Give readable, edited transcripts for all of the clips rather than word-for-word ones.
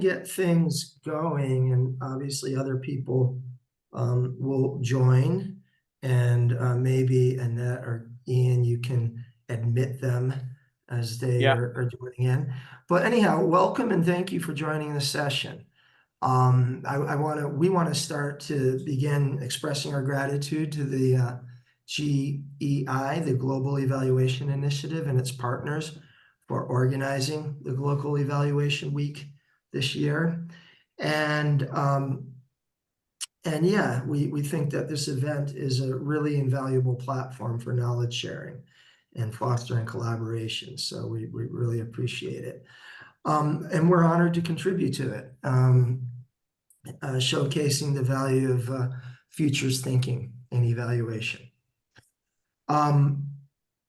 get things going, and obviously other people will join, and maybe Annette or Ian, you can admit them as they Yeah. are joining in. But anyhow, welcome and thank you for joining the session. We want to start to begin expressing our gratitude to the GEI, the Global Evaluation Initiative, and its partners for organizing the Global Evaluation Week this year. And yeah, we think that this event is a really invaluable platform for knowledge sharing and fostering collaboration. So we really appreciate it. And we're honored to contribute to it, showcasing the value of futures thinking and evaluation.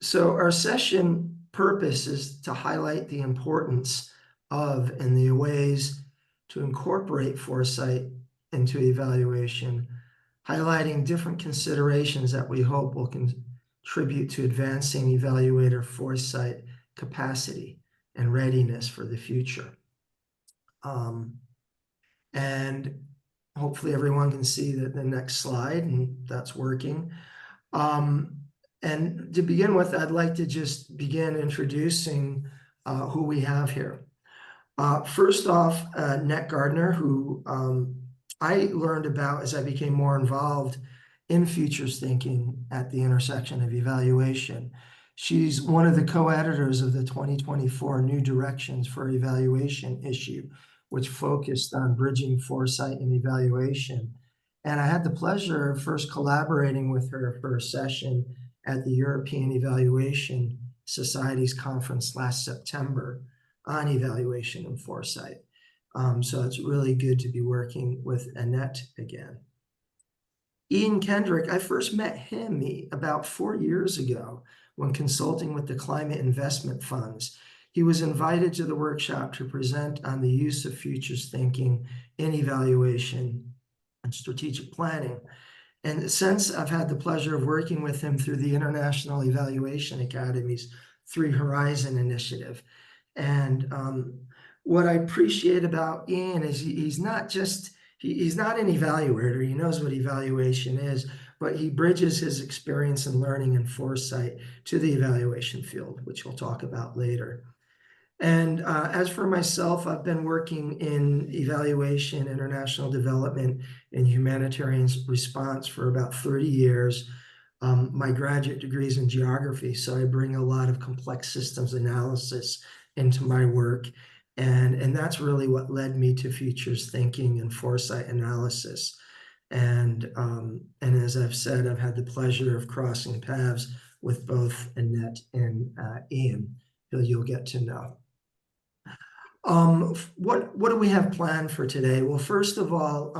So our session purpose is to highlight the importance of and the ways to incorporate foresight into evaluation, highlighting different considerations that we hope will contribute to advancing evaluator foresight capacity and readiness for the future. And hopefully everyone can see the next slide, and that's working. And to begin with, I'd like to just begin introducing who we have here. First off, Annette Gardner, who I learned about as I became more involved in futures thinking at the intersection of evaluation. She's one of the co-editors of the 2024 New Directions for Evaluation issue, which focused on bridging foresight and evaluation. And I had the pleasure of first collaborating with her for a session at the European Evaluation Society's conference last September on evaluation and foresight. So it's really good to be working with Annette again. Ian Kendrick, I first met him about 4 years ago when consulting with the climate investment funds. He was invited to the workshop to present on the use of futures thinking in evaluation and strategic planning. And since I've had the pleasure of working with him through the International Evaluation Academy's Three Horizon Initiative. And what I appreciate about Ian is he's not an evaluator. He knows what evaluation is, but he bridges his experience and learning and foresight to the evaluation field, which we'll talk about later. And as for myself, I've been working in evaluation, international development, and humanitarian response for about 30 years. My graduate degree is in geography, so I bring a lot of complex systems analysis into my work. And that's really what led me to futures thinking and foresight analysis. And as I've said, I've had the pleasure of crossing paths with both Annette and Ian, who you'll get to know. What do we have planned for today? Well, first of all,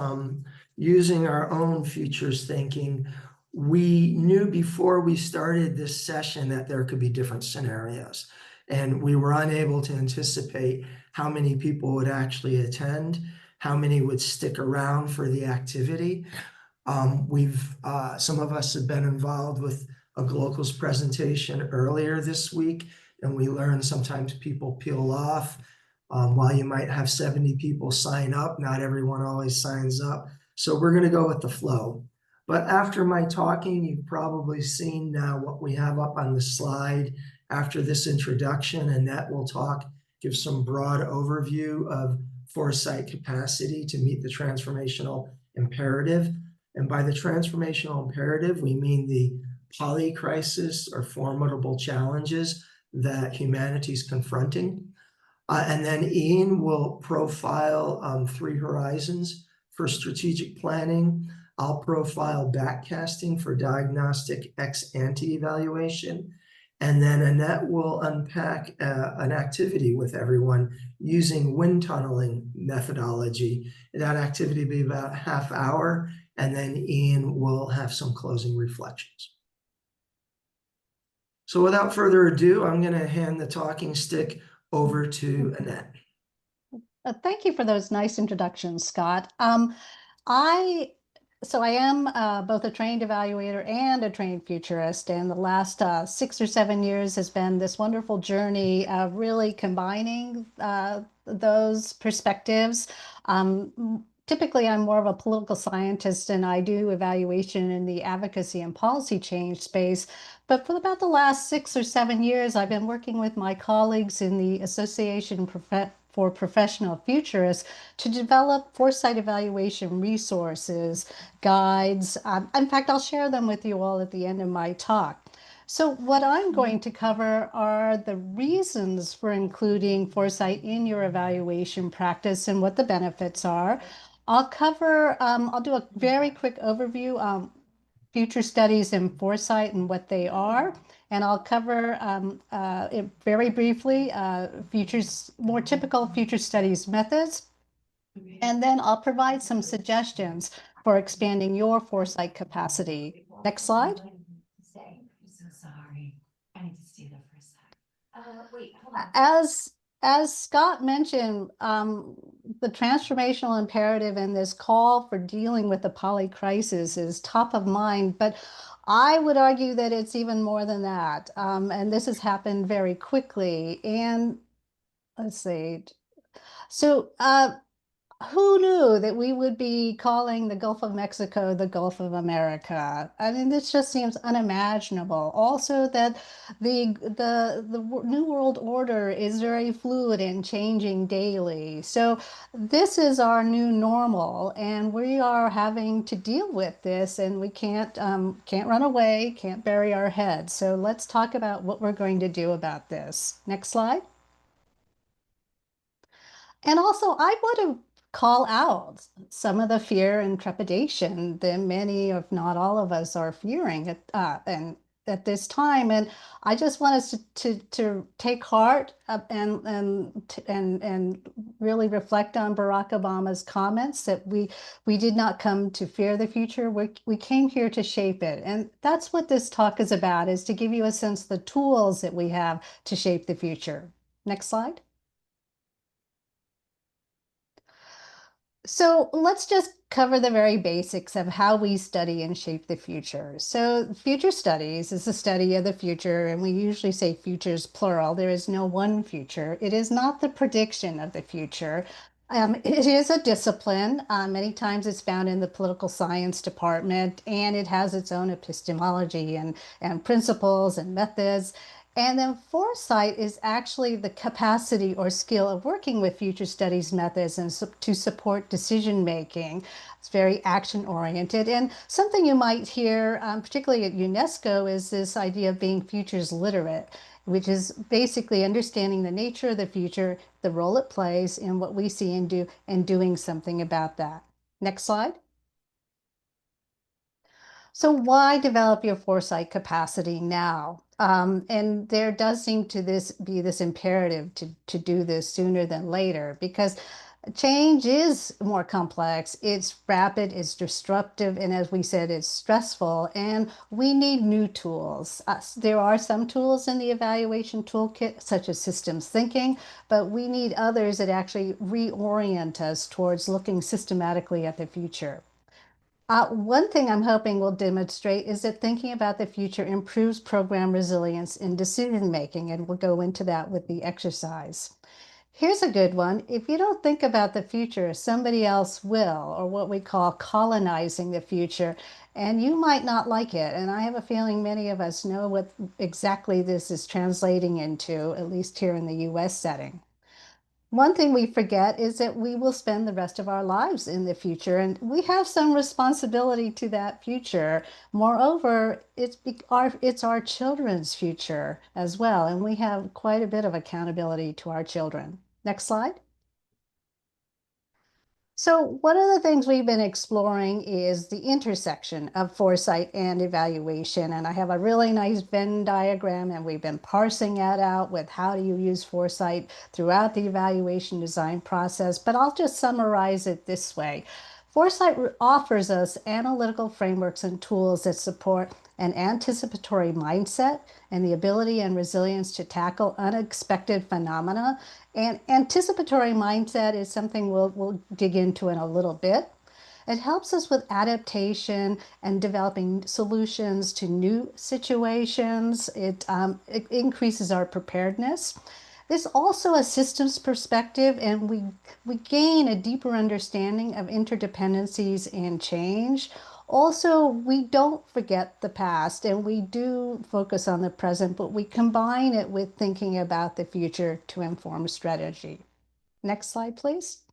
using our own futures thinking, we knew before we started this session that there could be different scenarios, and we were unable to anticipate how many people would actually attend, how many would stick around for the activity. Some of us have been involved with a gLocal's presentation earlier this week, and we learned sometimes people peel off. While you might have 70 people sign up, not everyone always signs up. So we're going to go with the flow. But after my talking, you've probably seen now what we have up on the slide. After this introduction, Annette will give some broad overview of foresight capacity to meet the transformational imperative. And by the transformational imperative, we mean the polycrisis or formidable challenges that humanity is confronting. And then Ian will profile Three Horizons for strategic planning. I'll profile backcasting for diagnostic ex-ante evaluation. And then Annette will unpack an activity with everyone using wind tunneling methodology. That activity will be about a half hour, and then Ian will have some closing reflections. So without further ado, I'm going to hand the talking stick over to Annette. Thank you for those nice introductions, Scott. I So I am both a trained evaluator and a trained futurist, and the last 6 or 7 years has been this wonderful journey of really combining those perspectives. Typically, I'm more of a political scientist, and I do evaluation in the advocacy and policy change space. But for about the last 6 or 7 years, I've been working with my colleagues in the Association for Professional Futurists to develop foresight evaluation resources, guides. In fact, I'll share them with you all at the end of my talk. So what I'm going to cover are the reasons for including foresight in your evaluation practice and what the benefits are. I'll do a very quick overview future studies in foresight and what they are. And I'll cover it very briefly, more typical future studies methods. And then I'll provide some suggestions for expanding your foresight capacity. Next slide. So sorry. I need to stay there for a sec. Wait, hold on. As Scott mentioned, the transformational imperative and this call for dealing with the polycrisis is top of mind, but I would argue that it's even more than that. And this has happened very quickly. And let's see. So, who knew that we would be calling the Gulf of Mexico the Gulf of America? I mean, this just seems unimaginable. Also, that the New World Order is very fluid and changing daily. So this is our new normal, and we are having to deal with this, and we can't run away, can't bury our heads. So let's talk about what we're going to do about this. Next slide. And also, I want to call out some of the fear and trepidation that many, if not all of us, are fearing at this time. And I just want us to take heart and really reflect on Barack Obama's comments that we did not come to fear the future. We came here to shape it. And that's what this talk is about, is to give you a sense of the tools that we have to shape the future. Next slide. So let's just cover the very basics of how we study and shape the future. So future studies is the study of the future, and we usually say futures plural. There is no one future. It is not the prediction of the future. It is a discipline. Many times it's found in the political science department, and it has its own epistemology and principles and methods. And then foresight is actually the capacity or skill of working with future studies methods and to support decision making. It's very action oriented. And something you might hear, particularly at UNESCO, is this idea of being futures literate, which is basically understanding the nature of the future, the role it plays in what we see and do, and doing something about that. Next slide. So why develop your foresight capacity now? And there does seem to be this imperative to do this sooner than later, because change is more complex, it's rapid, it's disruptive, and as we said, it's stressful, and we need new tools. There are some tools in the evaluation toolkit, such as systems thinking, but we need others that actually reorient us towards looking systematically at the future. One thing I'm hoping will demonstrate is that thinking about the future improves program resilience in decision making, and we'll go into that with the exercise. Here's a good one. If you don't think about the future, somebody else will, or what we call colonizing the future, and you might not like it. And I have a feeling many of us know what exactly this is translating into, at least here in the US setting. One thing we forget is that we will spend the rest of our lives in the future, and we have some responsibility to that future. Moreover, it's our children's future as well, and we have quite a bit of accountability to our children. Next slide. So one of the things we've been exploring is the intersection of foresight and evaluation. And I have a really nice Venn diagram, and we've been parsing that out with how do you use foresight throughout the evaluation design process. But I'll just summarize it this way. Foresight offers us analytical frameworks and tools that support an anticipatory mindset and the ability and resilience to tackle unexpected phenomena. And anticipatory mindset is something we'll dig into in a little bit. It helps us with adaptation and developing solutions to new situations. It increases our preparedness. There's also a systems perspective, and we gain a deeper understanding of interdependencies and change. Also, we don't forget the past and we do focus on the present, but we combine it with thinking about the future to inform strategy. Next slide, please.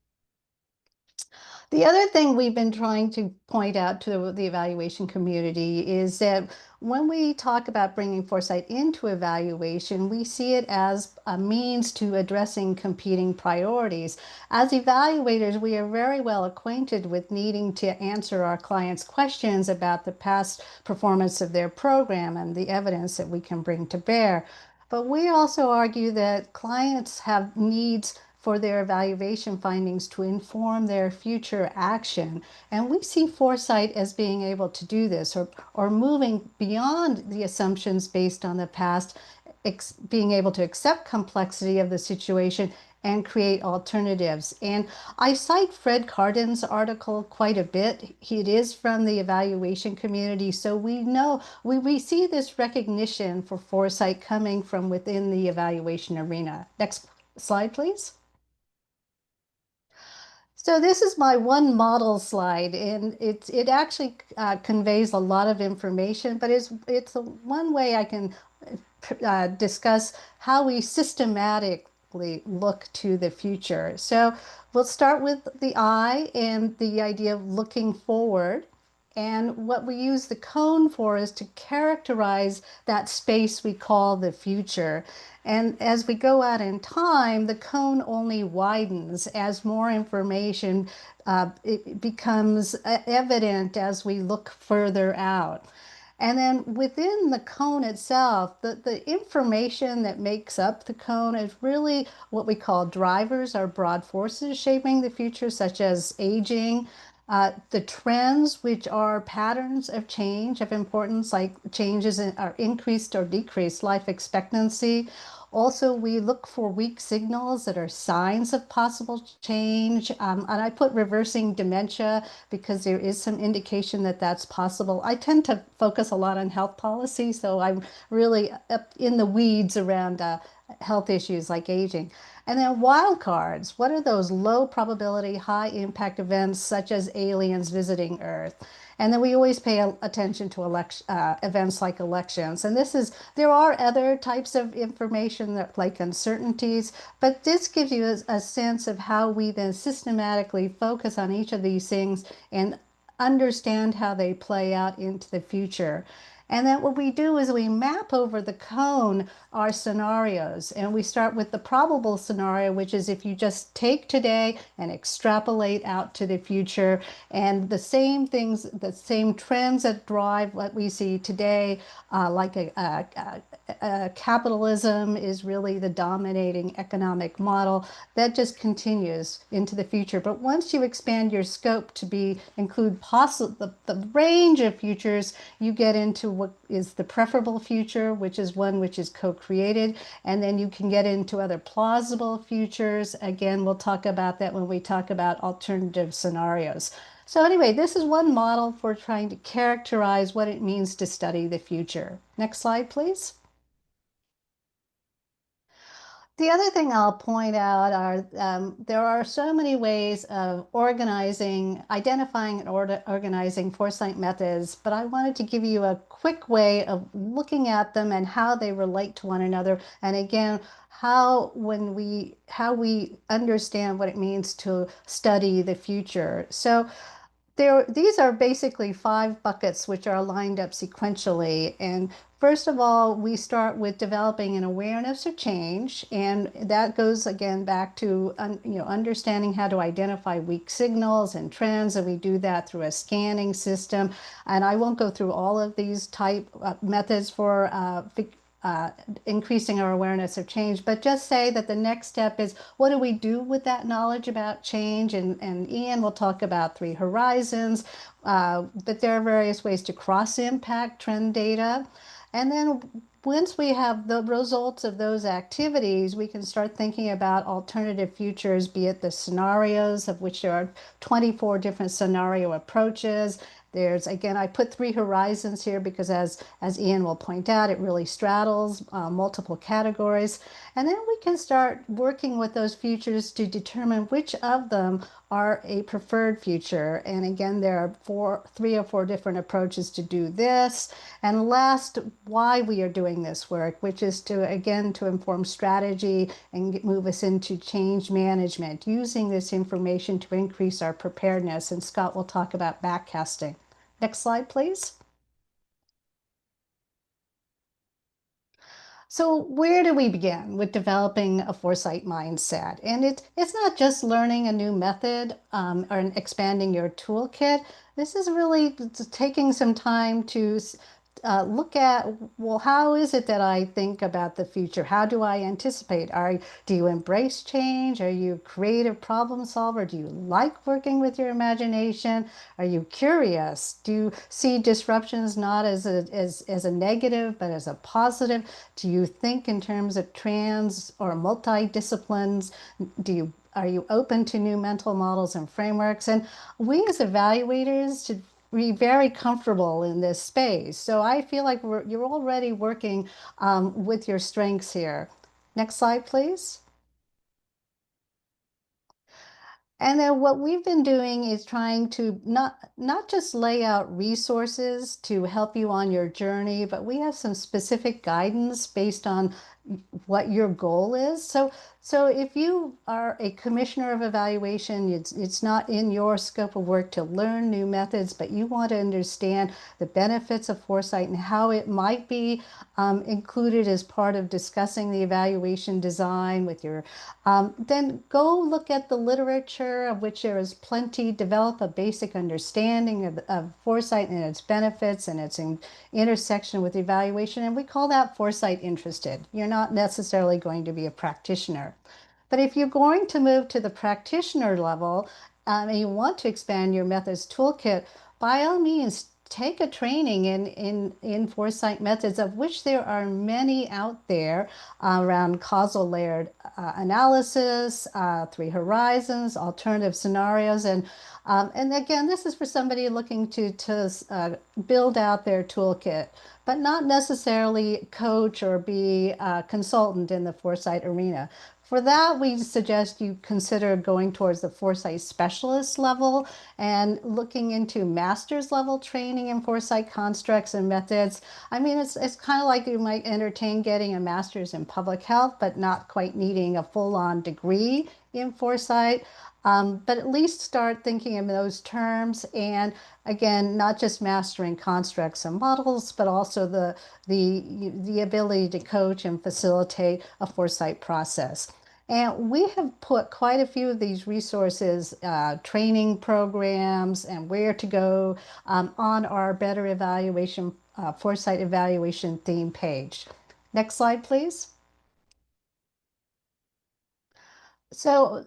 The other thing we've been trying to point out to the evaluation community is that when we talk about bringing foresight into evaluation, we see it as a means to addressing competing priorities. As evaluators, we are very well acquainted with needing to answer our clients' questions about the past performance of their program and the evidence that we can bring to bear. But we also argue that clients have needs for their evaluation findings to inform their future action. And we see foresight as being able to do this, or moving beyond the assumptions based on the past, being able to accept complexity of the situation and create alternatives. And I cite Fred Cardin's article quite a bit. It is from the evaluation community, so we know we see this recognition for foresight coming from within the evaluation arena. Next slide, please. So this is my one model slide, and it actually conveys a lot of information, but it's one way I can discuss how we systematically look to the future. So we'll start with the eye and the idea of looking forward. And what we use the cone for is to characterize that space we call the future. And as we go out in time, the cone only widens as more information it becomes evident as we look further out. And then within the cone itself, the information that makes up the cone is really what we call drivers or broad forces shaping the future, such as aging, the trends, which are patterns of change of importance, like changes in our increased or decreased life expectancy. Also, we look for weak signals that are signs of possible change. And I put reversing dementia because there is some indication that that's possible. I tend to focus a lot on health policy, so I'm really up in the weeds around health issues like aging. And then wild cards. What are those low probability, high impact events such as aliens visiting Earth? And then we always pay attention to events like elections. And there are other types of information that like uncertainties, but this gives you a sense of how we then systematically focus on each of these things and understand how they play out into the future. And then what we do is we map over the cone our scenarios. And we start with the probable scenario, which is if you just take today and extrapolate out to the future, and the same things, the same trends that drive what we see today, like capitalism is really the dominating economic model, that just continues into the future. But once you expand your scope to include the range of futures, you get into what is the preferable future, which is one which is co-created, and then you can get into other plausible futures. Again, we'll talk about that when we talk about alternative scenarios. So anyway, this is one model for trying to characterize what it means to study the future. Next slide, please. The other thing I'll point out are there are so many ways of identifying and organizing foresight methods, but I wanted to give you a quick way of looking at them and how they relate to one another. And again, how we understand what it means to study the future. So these are basically 5 buckets which are lined up sequentially. And first of all, we start with developing an awareness of change, and that goes again back to understanding how to identify weak signals and trends, and we do that through a scanning system. And I won't go through all of these type methods for increasing our awareness of change, but just say that the next step is what do we do with that knowledge about change? And Ian will talk about 3 horizons, but there are various ways to cross-impact trend data. And then once we have the results of those activities, we can start thinking about alternative futures, be it the scenarios, of which there are 24 different scenario approaches. There's, again, I put 3 horizons here because as Ian will point out, it really straddles multiple categories. And then we can start working with those futures to determine which of them are a preferred future. And again, there are 3 or 4 different approaches to do this. And last, why we are doing this work, which is to, again, to inform strategy and move us into change management, using this information to increase our preparedness. And Scott will talk about backcasting. Next slide, please. So where do we begin with developing a foresight mindset? And it's not just learning a new method or expanding your toolkit. This is really taking some time to look at, well, how is it that I think about the future? How do I anticipate? Do you embrace change? Are you a creative problem solver? Do you like working with your imagination? Are you curious? Do you see disruptions not as a negative, but as a positive? Do you think in terms of trans or multi-disciplines? Are you open to new mental models and frameworks? And we as evaluators should be very comfortable in this space. So I feel like you're already working with your strengths here. Next slide, please. And then what we've been doing is trying to not just lay out resources to help you on your journey, but we have some specific guidance based on what your goal is. So if you are a commissioner of evaluation, it's not in your scope of work to learn new methods, but you want to understand the benefits of foresight and how it might be included as part of discussing the evaluation design with your, then go look at the literature, of which there is plenty. Develop a basic understanding of foresight and its benefits and its intersection with evaluation. And we call that foresight interested. You're not necessarily going to be a practitioner. But if you're going to move to the practitioner level and you want to expand your methods toolkit, by all means, take a training in foresight methods, of which there are many out there around causal layered analysis, 3 horizons, alternative scenarios. And again, this is for somebody looking to build out their toolkit, but not necessarily coach or be a consultant in the foresight arena. For that, we suggest you consider going towards the foresight specialist level and looking into master's level training in foresight constructs and methods. I mean, it's kind of like you might entertain getting a master's in public health, but not quite needing a full-on degree in foresight. But at least start thinking in those terms, and again, not just mastering constructs and models, but also the ability to coach and facilitate a foresight process. And we have put quite a few of these resources, training programs, and where to go on our Better Evaluation, Foresight Evaluation theme page. Next slide, please. So,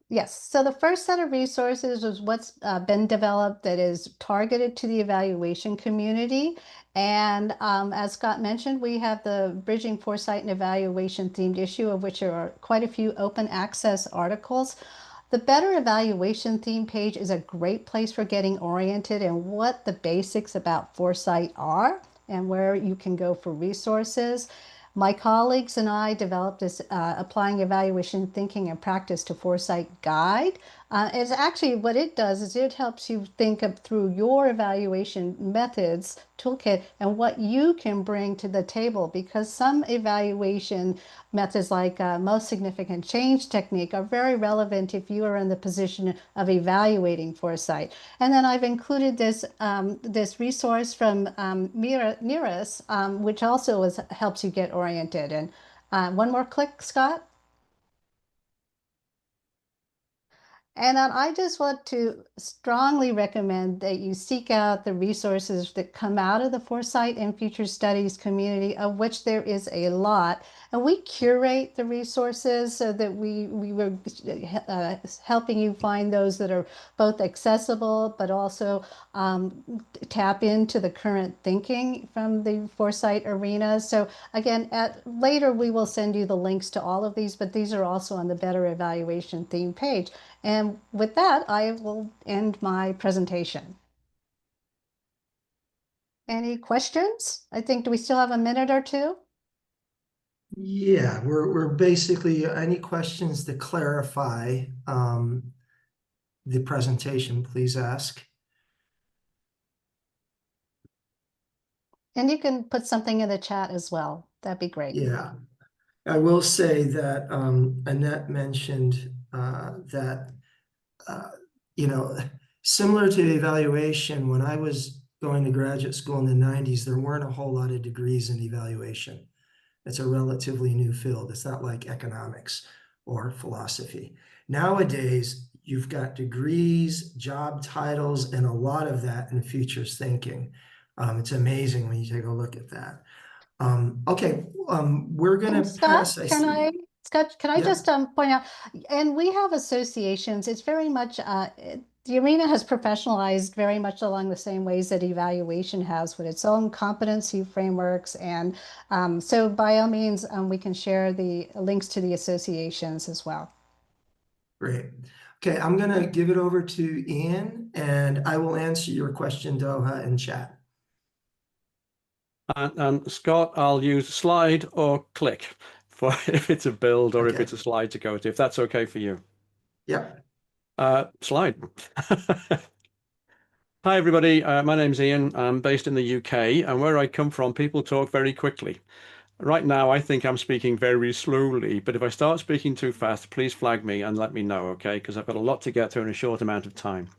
yes, so the first set of resources is what's been developed that is targeted to the evaluation community. And as Scott mentioned, we have the Bridging Foresight and Evaluation themed issue, of which there are quite a few open access articles. The Better Evaluation theme page is a great place for getting oriented in what the basics about foresight are and where you can go for resources. My colleagues and I developed this Applying Evaluation Thinking and Practice to Foresight guide. It's actually, what it does is it helps you think of through your evaluation methods toolkit and what you can bring to the table, because some evaluation methods like most significant change technique are very relevant if you are in the position of evaluating foresight. And then I've included this resource from Miras, which also helps you get oriented. And one more click, Scott. And I just want to strongly recommend that you seek out the resources that come out of the Foresight and Future Studies community, of which there is a lot. And we curate the resources so that we were helping you find those that are both accessible, but also tap into the current thinking from the Foresight arena. So again, later we will send you the links to all of these, but these are also on the Better Evaluation theme page. And with that, I will end my presentation. Any questions? I think, do we still have a minute or two? Yeah, we're basically, any questions to clarify the presentation, please ask. And you can put something in the chat as well. That'd be great. Yeah, I will say that Annette mentioned that, you know, similar to evaluation, when I was going to graduate school in the 90s, there weren't a whole lot of degrees in evaluation. It's a relatively new field. It's not like economics or philosophy. Nowadays, you've got degrees, job titles, and a lot of that in futures thinking. It's amazing when you take a look at that. Okay, we're gonna Scott, pass. Scott, can I Yeah. just point out, and we have associations. It's very much the arena has professionalized very much along the same ways that evaluation has, with its own competency frameworks. And so by all means, we can share the links to the associations as well. Great. Okay, I'm gonna give it over to Ian, and I will answer your question, Doha, in chat. And Scott, I'll use slide or click for if it's a build or if it's a slide to go to, if that's okay for you. Yep. Slide. Hi, everybody. My name's Ian. I'm based in the UK, and where I come from, people talk very quickly. Right now, I think I'm speaking very slowly, but if I start speaking too fast, please flag me and let me know, okay? Because I've got a lot to get through in a short amount of time.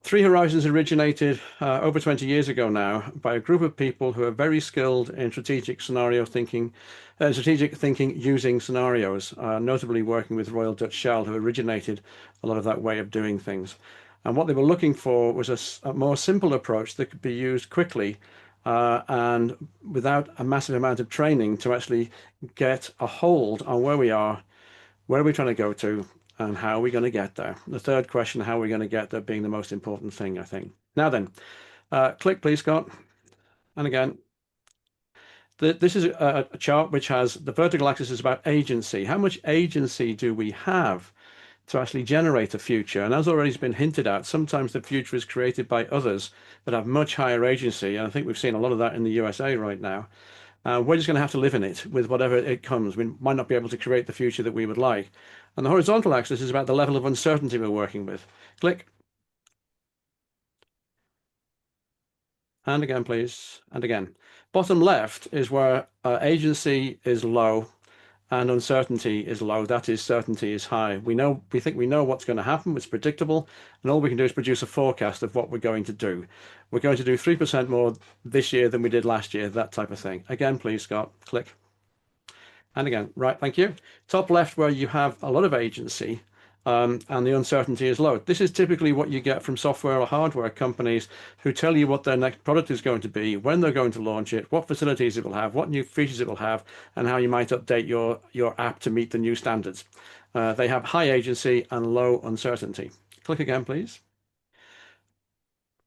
Three Horizons originated over 20 years ago now by a group of people who are very skilled in strategic thinking using scenarios, notably working with Royal Dutch Shell, who originated a lot of that way of doing things. And what they were looking for was a more simple approach that could be used quickly and without a massive amount of training to actually get a hold on where we are trying to go to, and how are we going to get there? The third question, how are we going to get there, being the most important thing, I think. Now then, click please, Scott. And again, this is a chart which has the vertical axis is about agency. How much agency do we have to actually generate a future? And as already has been hinted at, sometimes the future is created by others that have much higher agency. And I think we've seen a lot of that in the USA right now. We're just going to have to live in it with whatever it comes. We might not be able to create the future that we would like. And the horizontal axis is about the level of uncertainty we're working with. Click. And again, please. And again. Bottom left is where agency is low and uncertainty is low. That is, certainty is high. We think we know what's going to happen. It's predictable. And all we can do is produce a forecast of what we're going to do. We're going to do 3% more this year than we did last year, that type of thing. Again, please, Scott, click. And again, right, thank you. Top left, where you have a lot of agency and the uncertainty is low. This is typically what you get from software or hardware companies who tell you what their next product is going to be, when they're going to launch it, what facilities it will have, what new features it will have, and how you might update your app to meet the new standards. They have high agency and low uncertainty. Click again, please.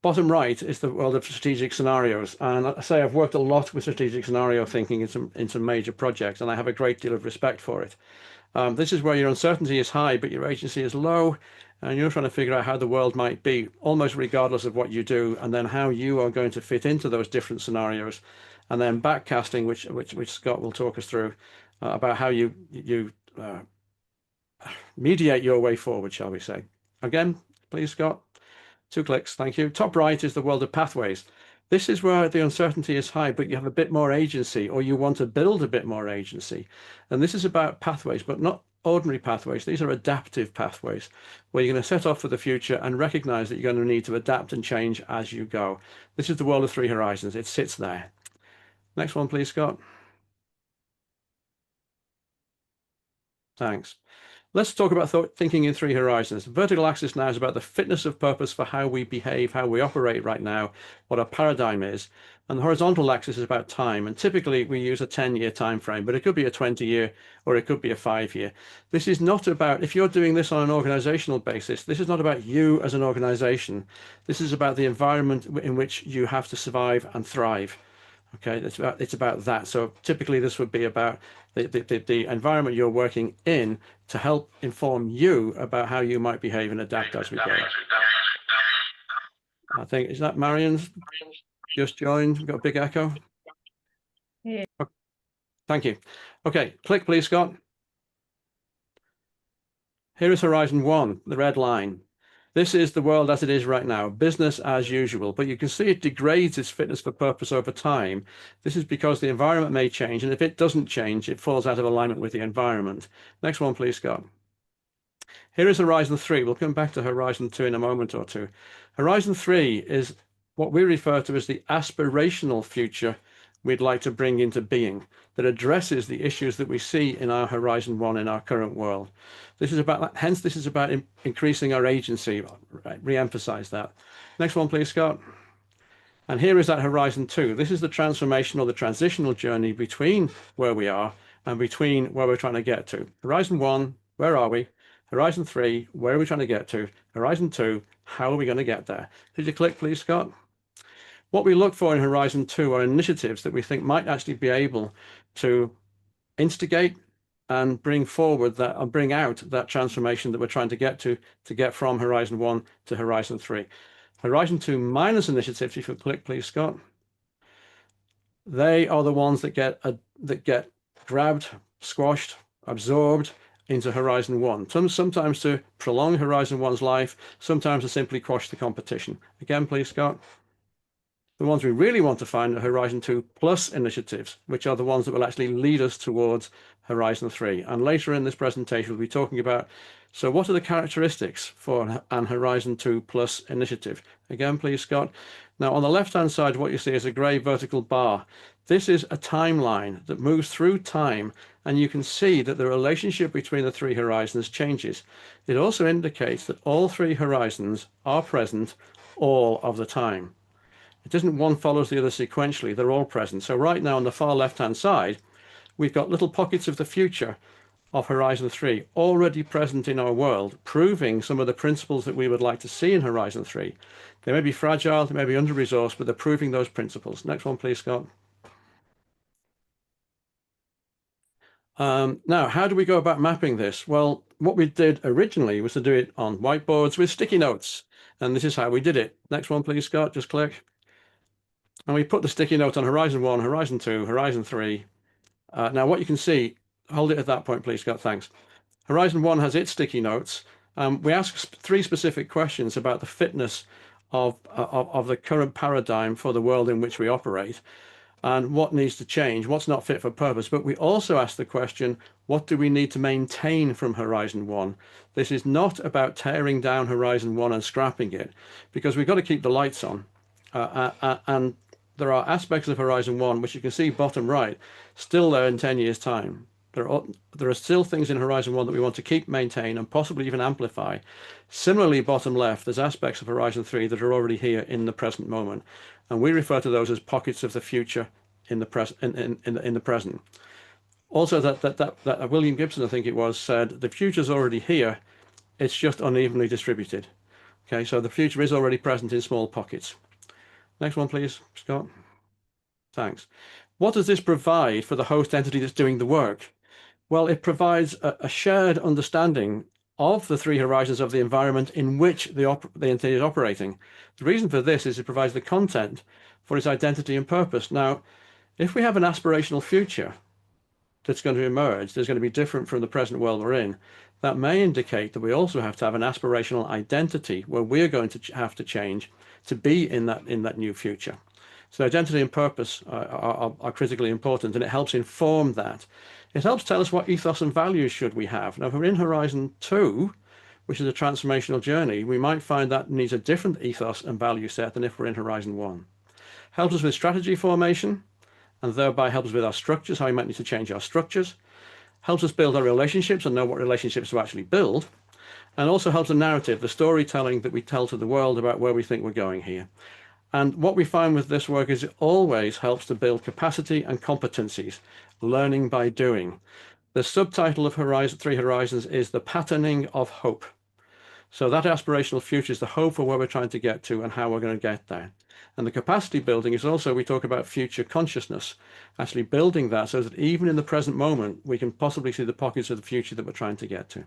Bottom right is the world of strategic scenarios. And I say I've worked a lot with strategic scenario thinking in some major projects, and I have a great deal of respect for it. This is where your uncertainty is high, but your agency is low, and you're trying to figure out how the world might be, almost regardless of what you do, and then how you are going to fit into those different scenarios. And then backcasting, which Scott will talk us through, about how you mediate your way forward, shall we say. Again, please, Scott. 2 clicks, thank you. Top right is the world of pathways. This is where the uncertainty is high, but you have a bit more agency, or you want to build a bit more agency. And this is about pathways, but not ordinary pathways. These are adaptive pathways, where you're going to set off for the future and recognize that you're going to need to adapt and change as you go. This is the world of 3 horizons. It sits there. Next one, please, Scott. Thanks. Let's talk about thinking in 3 horizons. The vertical axis now is about the fitness of purpose for how we behave, how we operate right now, what our paradigm is. And the horizontal axis is about time. And typically we use a 10-year time frame, but it could be a 20-year or it could be a 5-year. This is not about, if you're doing this on an organizational basis, this is not about you as an organization. This is about the environment in which you have to survive and thrive. Okay, it's about that. So typically this would be about the environment you're working in to help inform you about how you might behave and adapt as we go. I think, is that Marion's just joined? We've got a big echo. Yeah. Okay. Thank you. Okay, click please, Scott. Here is Horizon 1, the red line. This is the world as it is right now, business as usual, but you can see it degrades its fitness for purpose over time. This is because the environment may change, and if it doesn't change, it falls out of alignment with the environment. Next one, please, Scott. Here is Horizon 3. We'll come back to Horizon 2 in a moment or two. Horizon 3 is what we refer to as the aspirational future we'd like to bring into being, that addresses the issues that we see in our Horizon 1 in our current world. This is about, hence this is about increasing our agency, re-emphasize that. Next one, please, Scott. And here is that Horizon 2. This is the transformation or the transitional journey between where we are and between where we're trying to get to. Horizon 1, where are we? Horizon 3, where are we trying to get to? Horizon 2, how are we going to get there? Could you click, please, Scott? What we look for in Horizon 2 are initiatives that we think might actually be able to instigate and bring forward that, or bring out that transformation that we're trying to get from Horizon 1 to Horizon 3. Horizon 2 minus initiatives, if you click, please, Scott. They are the ones that get grabbed, squashed, absorbed into Horizon 1. Sometimes to prolong Horizon 1's life, sometimes to simply quash the competition. Again, please, Scott. The ones we really want to find are Horizon 2 plus initiatives, which are the ones that will actually lead us towards Horizon 3. And later in this presentation, we'll be talking about, so what are the characteristics for an Horizon 2 plus initiative? Again, please, Scott. Now, on the left-hand side, what you see is a gray vertical bar. This is a timeline that moves through time, and you can see that the relationship between the 3 horizons changes. It also indicates that all 3 horizons are present all of the time. It isn't one follows the other sequentially, they're all present. So right now on the far left-hand side, we've got little pockets of the future of Horizon 3 already present in our world, proving some of the principles that we would like to see in Horizon 3. They may be fragile, they may be under-resourced, but they're proving those principles. Next one, please, Scott. Now, how do we go about mapping this? Well, what we did originally was to do it on whiteboards with sticky notes, and this is how we did it. Next one, please, Scott, just click. And we put the sticky note on Horizon 1, Horizon 2, Horizon 3. Now, what you can see, hold it at that point, please, Scott, thanks. Horizon 1 has its sticky notes. We ask 3 specific questions about the fitness of the current paradigm for the world in which we operate and what needs to change, what's not fit for purpose. But we also ask the question, what do we need to maintain from Horizon 1? This is not about tearing down Horizon 1 and scrapping it, because we've got to keep the lights on. And there are aspects of Horizon 1, which you can see bottom right, still there in 10 years' time. There are still things in Horizon 1 that we want to keep, maintain, and possibly even amplify. Similarly, bottom left, there's aspects of Horizon 3 that are already here in the present moment. And we refer to those as pockets of the future in the present. Also, that William Gibson, I think it was, said, the future's already here, it's just unevenly distributed. Okay, so the future is already present in small pockets. Next one, please, Scott. Thanks. What does this provide for the host entity that's doing the work? Well, it provides a shared understanding of the 3 horizons of the environment in which the entity is operating. The reason for this is it provides the content for its identity and purpose. Now, if we have an aspirational future that's going to emerge, that's going to be different from the present world we're in, that may indicate that we also have to have an aspirational identity where we're going to have to change to be in that new future. So identity and purpose are critically important, and it helps inform that. It helps tell us what ethos and values should we have. Now, if we're in Horizon 2, which is a transformational journey, we might find that needs a different ethos and value set than if we're in Horizon 1. Helps us with strategy formation, and thereby helps us with our structures, how we might need to change our structures. helps us build our relationships and know what relationships to actually build, and also helps the narrative, the storytelling that we tell to the world about where we think we're going here. And what we find with this work is it always helps to build capacity and competencies, learning by doing. The subtitle of Three Horizons is The Patterning of Hope. So that aspirational future is the hope for where we're trying to get to and how we're going to get there. And the capacity building is also, we talk about future consciousness, actually building that so that even in the present moment, we can possibly see the pockets of the future that we're trying to get to.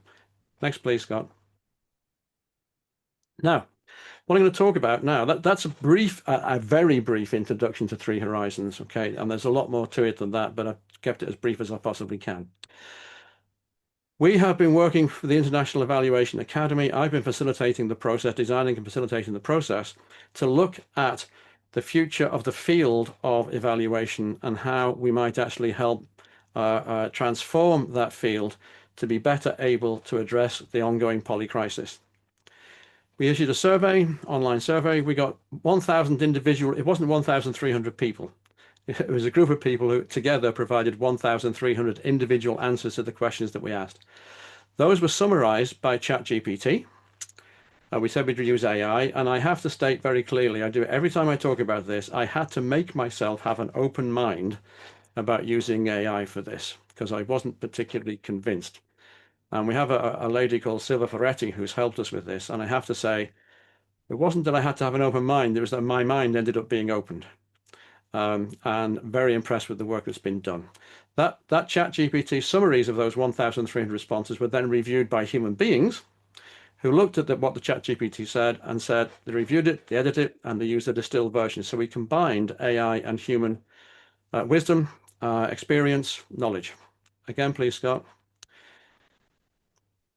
Next, please, Scott. Now, what I'm going to talk about now, that's a very brief introduction to Three Horizons, okay? And there's a lot more to it than that, but I've kept it as brief as I possibly can. We have been working for the International Evaluation Academy. I've been facilitating the process, designing and facilitating the process to look at the future of the field of evaluation and how we might actually help transform that field to be better able to address the ongoing poly crisis. We issued a survey, online survey. We got 1,000 individual, it wasn't 1,300 people. It was a group of people who together provided 1,300 individual answers to the questions that we asked. Those were summarized by ChatGPT. We said we'd use AI, and I have to state very clearly, I do it every time I talk about this, I had to make myself have an open mind about using AI for this, because I wasn't particularly convinced. And we have a lady called Silva Ferretti who's helped us with this, and I have to say, it wasn't that I had to have an open mind, it was that my mind ended up being opened. And very impressed with the work that's been done. That ChatGPT summaries of those 1,300 responses were then reviewed by human beings who looked at what the ChatGPT said and said they reviewed it, they edited it, and they used a distilled version. So we combined AI and human wisdom, experience, knowledge. Again, please, Scott.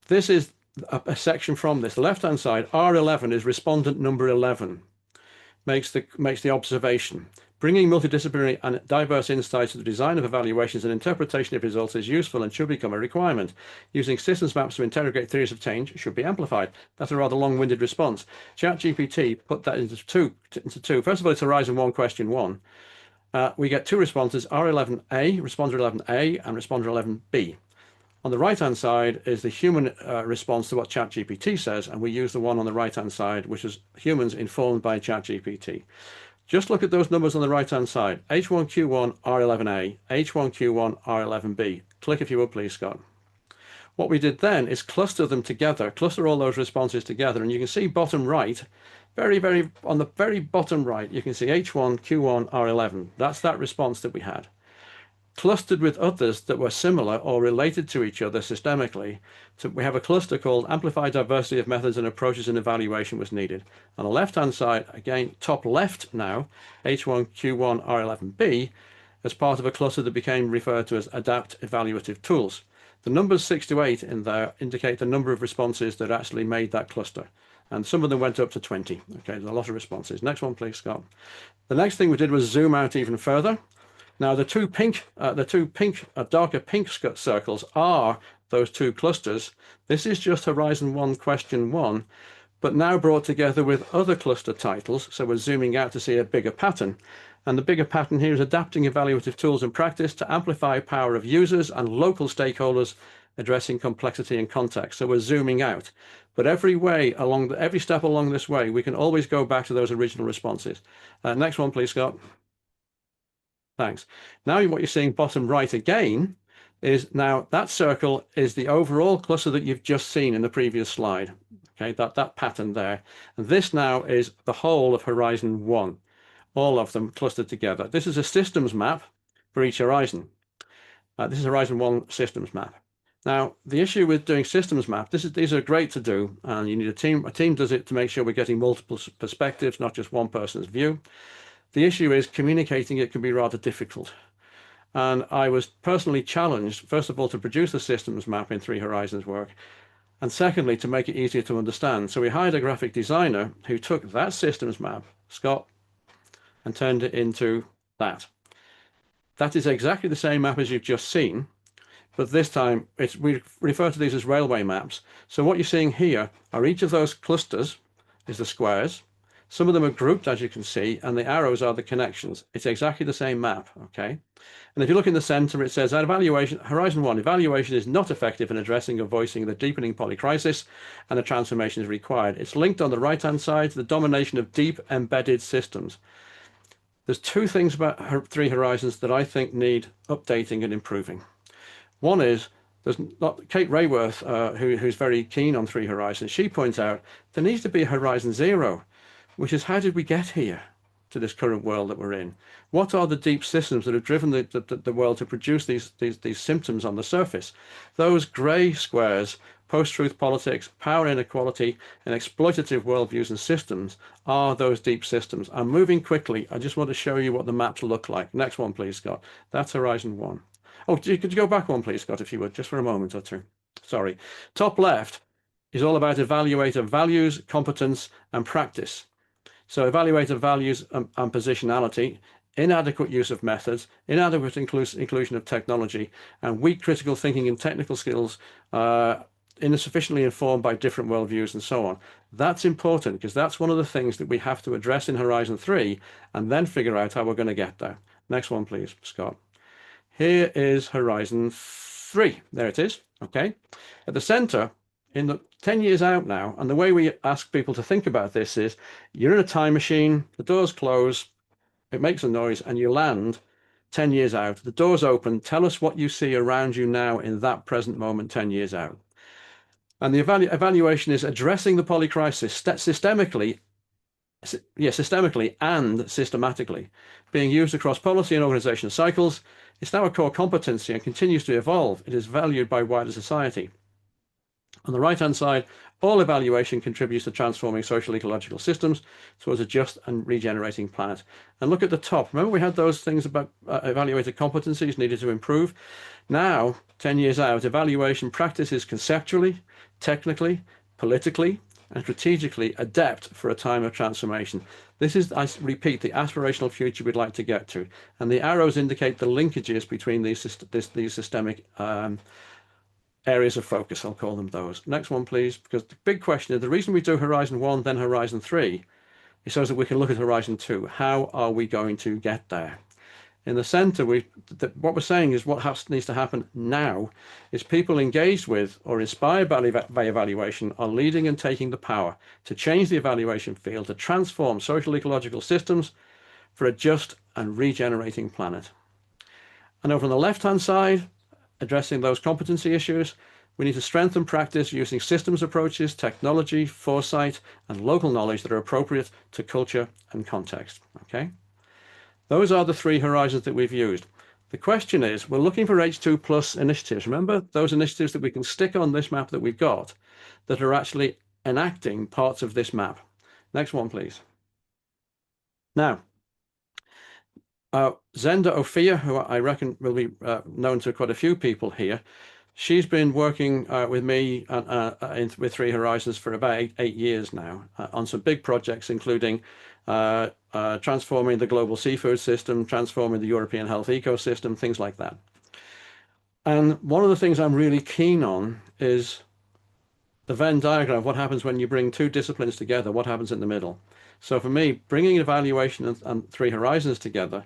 This is a section from this. The left-hand side, R11 is respondent number 11, makes the observation. Bringing multidisciplinary and diverse insights to the design of evaluations and interpretation of results is useful and should become a requirement. Using systems maps to interrogate theories of change should be amplified. That's a rather long-winded response. ChatGPT put that into two. First of all, it's Horizon 1, question 1. We get two responses, R11A, responder 11A, and responder 11B. On the right-hand side is the human response to what ChatGPT says, and we use the one on the right-hand side, which is humans informed by ChatGPT. Just look at those numbers on the right-hand side, H1Q1, R11A, H1Q1, R11B. Click if you would, please, Scott. What we did then is cluster them together, cluster all those responses together, and you can see bottom right, on the very bottom right, you can see H1Q1, R11. That's that response that we had. Clustered with others that were similar or related to each other systemically. So we have a cluster called Amplified Diversity of Methods and Approaches in Evaluation was needed. On the left-hand side, again, top left now, H1Q1 R11B, as part of a cluster that became referred to as Adapt Evaluative Tools. The numbers 6 to 8 in there indicate the number of responses that actually made that cluster. And some of them went up to 20. Okay, there's a lot of responses. Next one, please, Scott. The next thing we did was zoom out even further. Now, the two darker pink circles are those two clusters. This is just Horizon 1, question 1, but now brought together with other cluster titles. So we're zooming out to see a bigger pattern. And the bigger pattern here is adapting evaluative tools and practice to amplify power of users and local stakeholders addressing complexity and context. So we're zooming out. But every step along this way, we can always go back to those original responses. Next one, please, Scott. Thanks. Now what you're seeing bottom right again is now that circle is the overall cluster that you've just seen in the previous slide. Okay, that pattern there. And this now is the whole of Horizon 1, all of them clustered together. This is a systems map for each horizon. This is Horizon 1 systems map. Now, the issue with doing systems map, these are great to do, and you need a team. A team does it to make sure we're getting multiple perspectives, not just one person's view. The issue is communicating it can be rather difficult. And I was personally challenged, first of all, to produce a systems map in Three Horizons work, and secondly, to make it easier to understand. So we hired a graphic designer who took that systems map, Scott, and turned it into that. That is exactly the same map as you've just seen, but this time we refer to these as railway maps. So what you're seeing here are each of those clusters is the squares. Some of them are grouped, as you can see, and the arrows are the connections. It's exactly the same map, okay? And if you look in the center, it says that evaluation, Horizon 1, evaluation is not effective in addressing or voicing the deepening polycrisis, and a transformation is required. It's linked on the right-hand side to the domination of deep embedded systems. There's two things about 3 Horizons that I think need updating and improving. One is, there's not Kate Rayworth, who's very keen on 3 Horizons. She points out there needs to be a Horizon 0, which is how did we get here to this current world that we're in? What are the deep systems that have driven the world to produce these symptoms on the surface? Those grey squares, post-truth politics, power inequality, and exploitative worldviews and systems are those deep systems. I'm moving quickly. I just want to show you what the maps look like. Next one, please, Scott. That's Horizon 1. Oh, could you go back one, please, Scott, if you would, just for a moment or two. Sorry. Top left is all about evaluator values, competence, and practice. So evaluator values and positionality, inadequate use of methods, inadequate inclusion of technology, and weak critical thinking and technical skills, insufficiently informed by different worldviews and so on. That's important because that's one of the things that we have to address in Horizon 3 and then figure out how we're going to get there. Next one, please, Scott. Here is Horizon 3. There it is. Okay. At the center, in the 10 years out now, and the way we ask people to think about this is you're in a time machine, the doors close, it makes a noise, and you land 10 years out. The doors open. Tell us what you see around you now in that present moment 10 years out. And the evaluation is addressing the polycrisis systemically and systematically, being used across policy and organizational cycles. It's now a core competency and continues to evolve. It is valued by wider society. On the right-hand side, all evaluation contributes to transforming social ecological systems towards a just and regenerating planet. And look at the top. Remember we had those things about evaluated competencies needed to improve? Now, 10 years out, evaluation practices conceptually, technically, politically, and strategically adept for a time of transformation. This is, I repeat, the aspirational future we'd like to get to. And the arrows indicate the linkages between these systemic areas of focus, I'll call them those. Next one, please, because the big question is the reason we do Horizon 1, then Horizon 3, is so that we can look at Horizon 2. How are we going to get there? In the center, what we're saying is what needs to happen now is people engaged with or inspired by evaluation are leading and taking the power to change the evaluation field, to transform social ecological systems for a just and regenerating planet. And over on the left-hand side, addressing those competency issues, we need to strengthen practice using systems approaches, technology, foresight, and local knowledge that are appropriate to culture and context. Okay? Those are the 3 horizons that we've used. The question is, we're looking for H2 plus initiatives. Remember those initiatives that we can stick on this map that we've got that are actually enacting parts of this map. Next one, please. Now, Zenda Ophia, who I reckon will be known to quite a few people here, she's been working with me with 3 Horizons for about 8 years now on some big projects, including transforming the global seafood system, transforming the European health ecosystem, things like that. And one of the things I'm really keen on is the Venn diagram of what happens when you bring 2 disciplines together, what happens in the middle. So for me, bringing evaluation and 3 Horizons together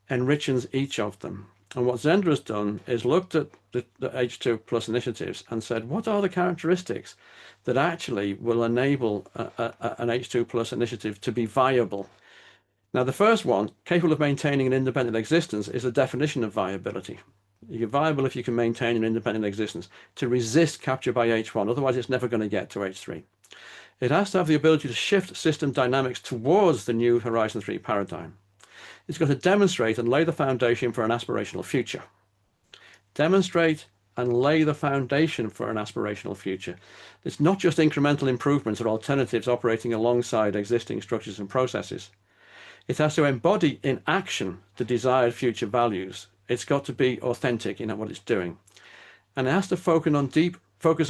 enriches each of them. And what Zenda has done is looked at the H2 plus initiatives and said, what are the characteristics that actually will enable an H2 plus initiative to be viable? Now, the first one, capable of maintaining an independent existence, is a definition of viability. You're viable if you can maintain an independent existence to resist capture by H1. Otherwise, it's never going to get to H3. It has to have the ability to shift system dynamics towards the new Horizon 3 paradigm. It's got to demonstrate and lay the foundation for an aspirational future. Demonstrate and lay the foundation for an aspirational future. It's not just incremental improvements or alternatives operating alongside existing structures and processes. It has to embody in action the desired future values. It's got to be authentic in what it's doing. And it has to focus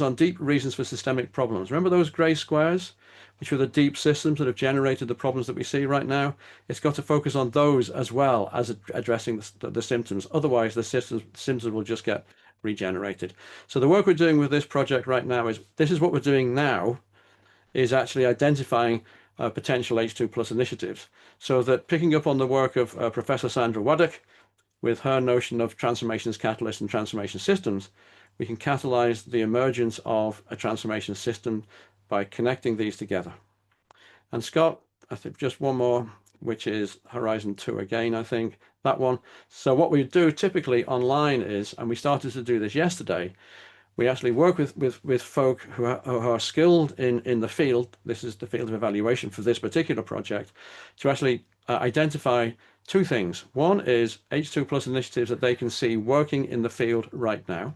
on deep reasons for systemic problems. Remember those grey squares, which were the deep systems that have generated the problems that we see right now? It's got to focus on those as well as addressing the symptoms. Otherwise, the symptoms will just get regenerated. So the work we're doing with this project right now is, this is what we're doing now, is actually identifying potential H2 plus initiatives. So that picking up on the work of Professor Sandra Waddock with her notion of transformations catalyst and transformation systems, we can catalyze the emergence of a transformation system by connecting these together. And Scott, I think just one more, which is Horizon 2 again, I think, that one. So what we do typically online is, and we started to do this yesterday, we actually work with folk who are skilled in the field. This is the field of evaluation for this particular project, to actually identify two things. One is H2 plus initiatives that they can see working in the field right now.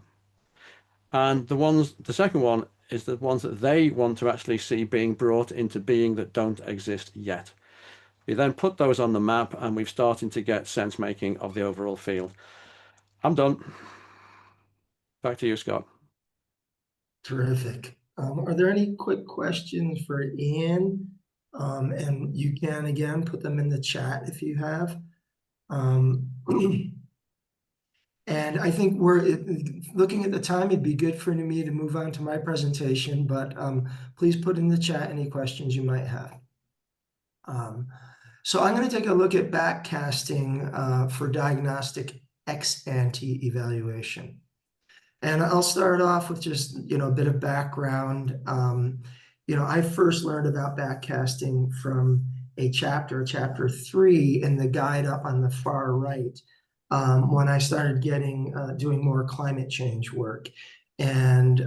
And the second one is the ones that they want to actually see being brought into being that don't exist yet. We then put those on the map and we've started to get sense making of the overall field. I'm done. Back to you, Scott. Terrific. Are there any quick questions for Ian? And you can, again, put them in the chat if you have. And I think looking at the time, it'd be good for me to move on to my presentation, but please put in the chat any questions you might have. So I'm going to take a look at backcasting for diagnostic ex-ante evaluation. And I'll start off with just, a bit of background. I first learned about backcasting from chapter 3 in the guide up on the far right, when I started doing more climate change work. And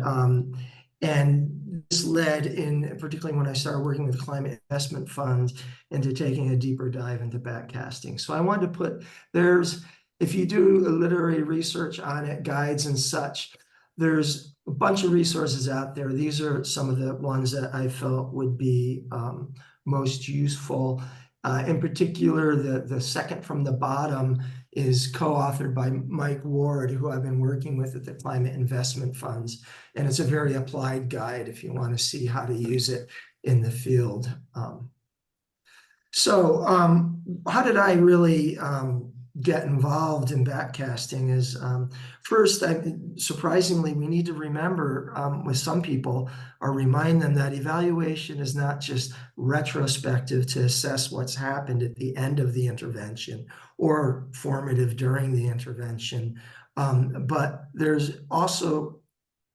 this led particularly when I started working with climate investment funds, into taking a deeper dive into backcasting. So I wanted to if you do literary research on it, guides and such, there's a bunch of resources out there. These are some of the ones that I felt would be most useful. In particular, the second from the bottom is co-authored by Mike Ward, who I've been working with at the Climate Investment Funds. And it's a very applied guide if you want to see how to use it in the field. So how did I really get involved in backcasting is first, surprisingly, we need to remember with some people or remind them that evaluation is not just retrospective to assess what's happened at the end of the intervention or formative during the intervention, but there's also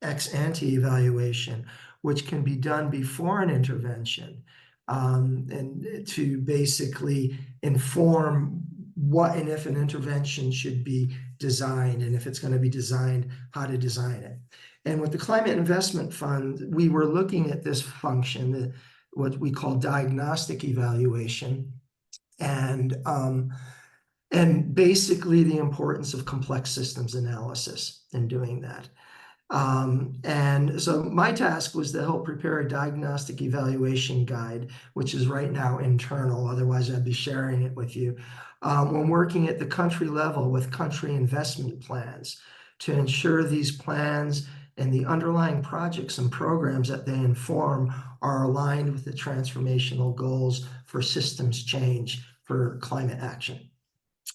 ex-ante evaluation, which can be done before an intervention, and to basically inform what and if an intervention should be designed, and if it's going to be designed, how to design it. And with the Climate Investment Fund, we were looking at this function, what we call diagnostic evaluation, and basically the importance of complex systems analysis in doing that. And so my task was to help prepare a diagnostic evaluation guide, which is right now internal, otherwise I'd be sharing it with you, when working at the country level with country investment plans to ensure these plans and the underlying projects and programs that they inform are aligned with the transformational goals for systems change for climate action.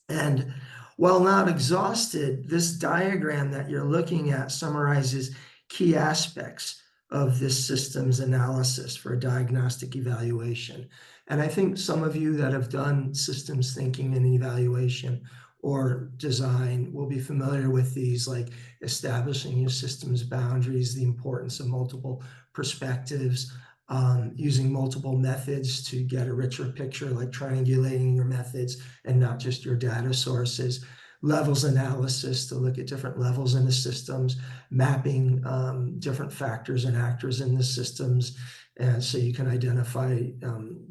And while not exhausted, this diagram that you're looking at summarizes key aspects of this systems analysis for diagnostic evaluation. And I think some of you that have done systems thinking and evaluation or design will be familiar with these, like establishing your systems boundaries, the importance of multiple perspectives, using multiple methods to get a richer picture, like triangulating your methods and not just your data sources, levels analysis to look at different levels in the systems, mapping different factors and actors in the systems, and so you can identify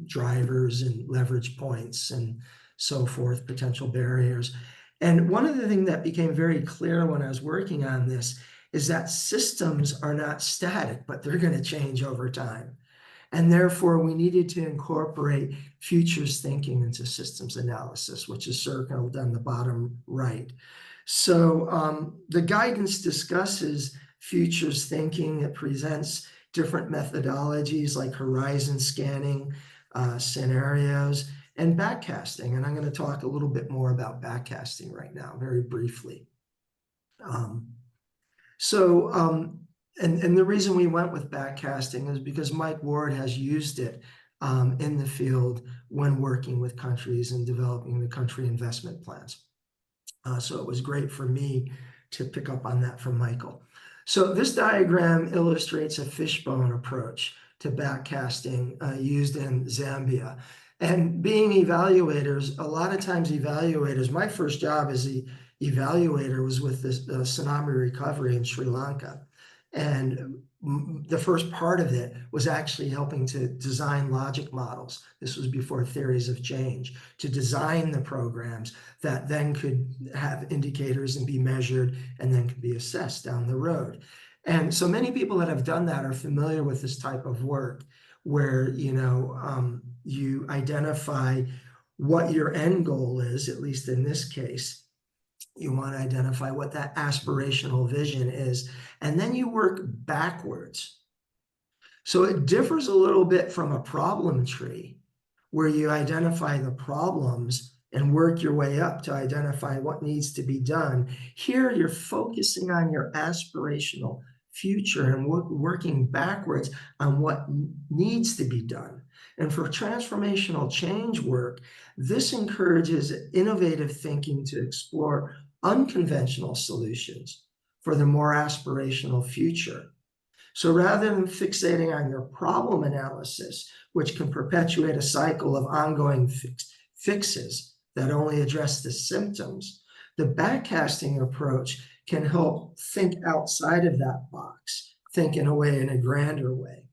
drivers and leverage points and so forth, potential barriers. And one of the things that became very clear when I was working on this is that systems are not static, but they're going to change over time. And therefore, we needed to incorporate futures thinking into systems analysis, which is circled on the bottom right. So the guidance discusses futures thinking. It presents different methodologies like horizon scanning, scenarios, and backcasting. And I'm going to talk a little bit more about backcasting right now, very briefly. And the reason we went with backcasting is because Mike Ward has used it in the field when working with countries and developing the country investment plans. So it was great for me to pick up on that from Michael. So this diagram illustrates a fishbone approach to backcasting used in Zambia. And being evaluators, a lot of times evaluators, my first job as an evaluator was with the tsunami recovery in Sri Lanka. And the first part of it was actually helping to design logic models. This was before theories of change, to design the programs that then could have indicators and be measured and then could be assessed down the road. And so many people that have done that are familiar with this type of work where, you identify what your end goal is, at least in this case. You want to identify what that aspirational vision is, and then you work backwards. So it differs a little bit from a problem tree where you identify the problems and work your way up to identify what needs to be done. Here, you're focusing on your aspirational future and working backwards on what needs to be done. And for transformational change work, this encourages innovative thinking to explore unconventional solutions for the more aspirational future. So rather than fixating on your problem analysis, which can perpetuate a cycle of ongoing fixes that only address the symptoms, the backcasting approach can help think outside of that box, think in a grander way.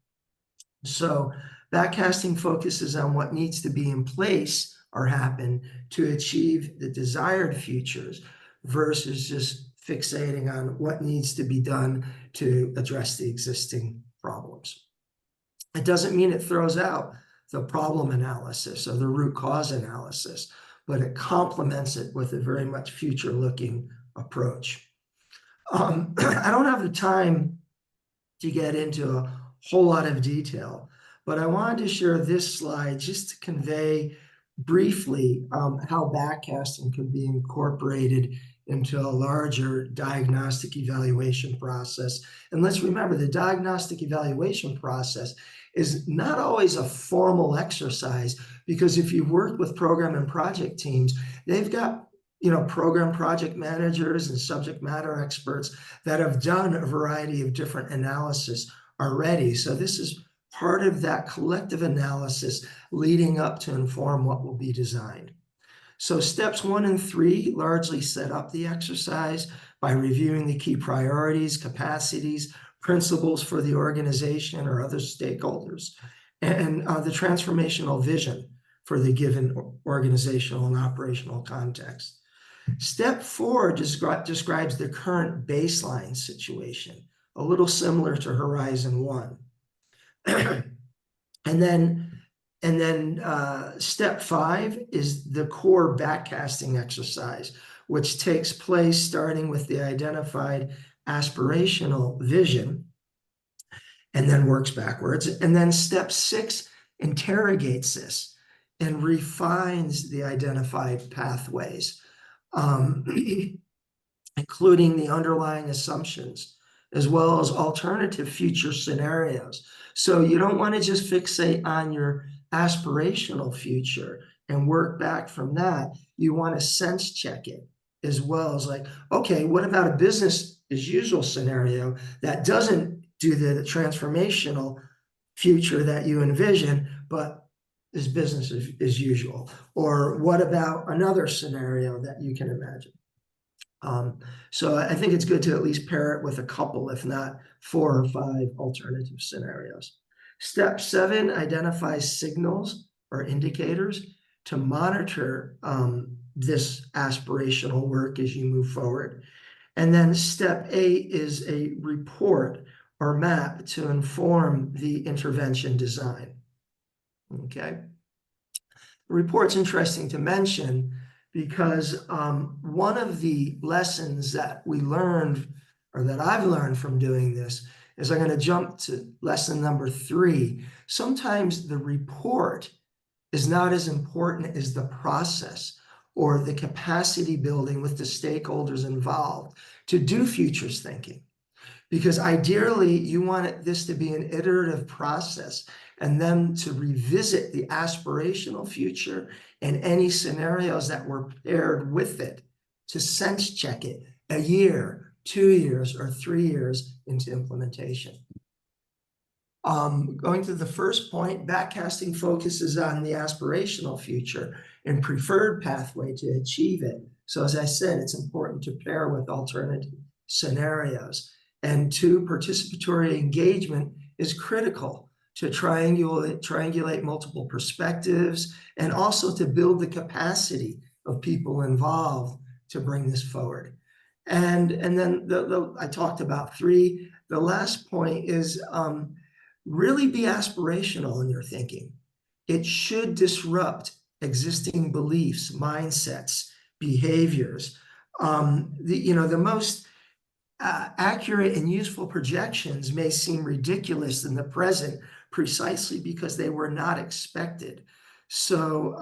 So backcasting focuses on what needs to be in place or happen to achieve the desired futures versus just fixating on what needs to be done to address the existing problems. It doesn't mean it throws out the problem analysis or the root cause analysis, but it complements it with a very much future-looking approach. I don't have the time to get into a whole lot of detail, but I wanted to share this slide just to convey briefly how backcasting could be incorporated into a larger diagnostic evaluation process. And let's remember, the diagnostic evaluation process is not always a formal exercise, because if you've worked with program and project teams, they've got program project managers and subject matter experts that have done a variety of different analysis already. So this is part of that collective analysis leading up to inform what will be designed. So steps 1 and 3 largely set up the exercise by reviewing the key priorities, capacities, principles for the organization or other stakeholders, and the transformational vision for the given organizational and operational context. Step 4 describes the current baseline situation, a little similar to Horizon 1. And then step 5 is the core backcasting exercise, which takes place starting with the identified aspirational vision and then works backwards. And then step 6 interrogates this and refines the identified pathways, including the underlying assumptions, as well as alternative future scenarios. So you don't want to just fixate on your aspirational future and work back from that. You want to sense check it as well as okay, what about a business as usual scenario that doesn't do the transformational future that you envision, but is business as usual? Or what about another scenario that you can imagine? So I think it's good to at least pair it with a couple, if not 4 or 5 alternative scenarios. Step 7 identifies signals or indicators to monitor this aspirational work as you move forward. And then step 8 is a report or map to inform the intervention design. Okay. The report's interesting to mention because one of the lessons that we learned, or that I've learned from doing this, is I'm going to jump to lesson number 3. Sometimes the report is not as important as the process or the capacity building with the stakeholders involved to do futures thinking. Because ideally, you want this to be an iterative process and then to revisit the aspirational future and any scenarios that were paired with it, to sense check it a year, 2 years, or 3 years into implementation. Going to the first point, backcasting focuses on the aspirational future and preferred pathway to achieve it. So as I said, it's important to pair with alternative scenarios. And 2, participatory engagement is critical to triangulate multiple perspectives and also to build the capacity of people involved to bring this forward. And then I talked about 3. The last point is really be aspirational in your thinking. It should disrupt existing beliefs, mindsets, behaviors. The most accurate and useful projections may seem ridiculous in the present precisely because they were not expected. So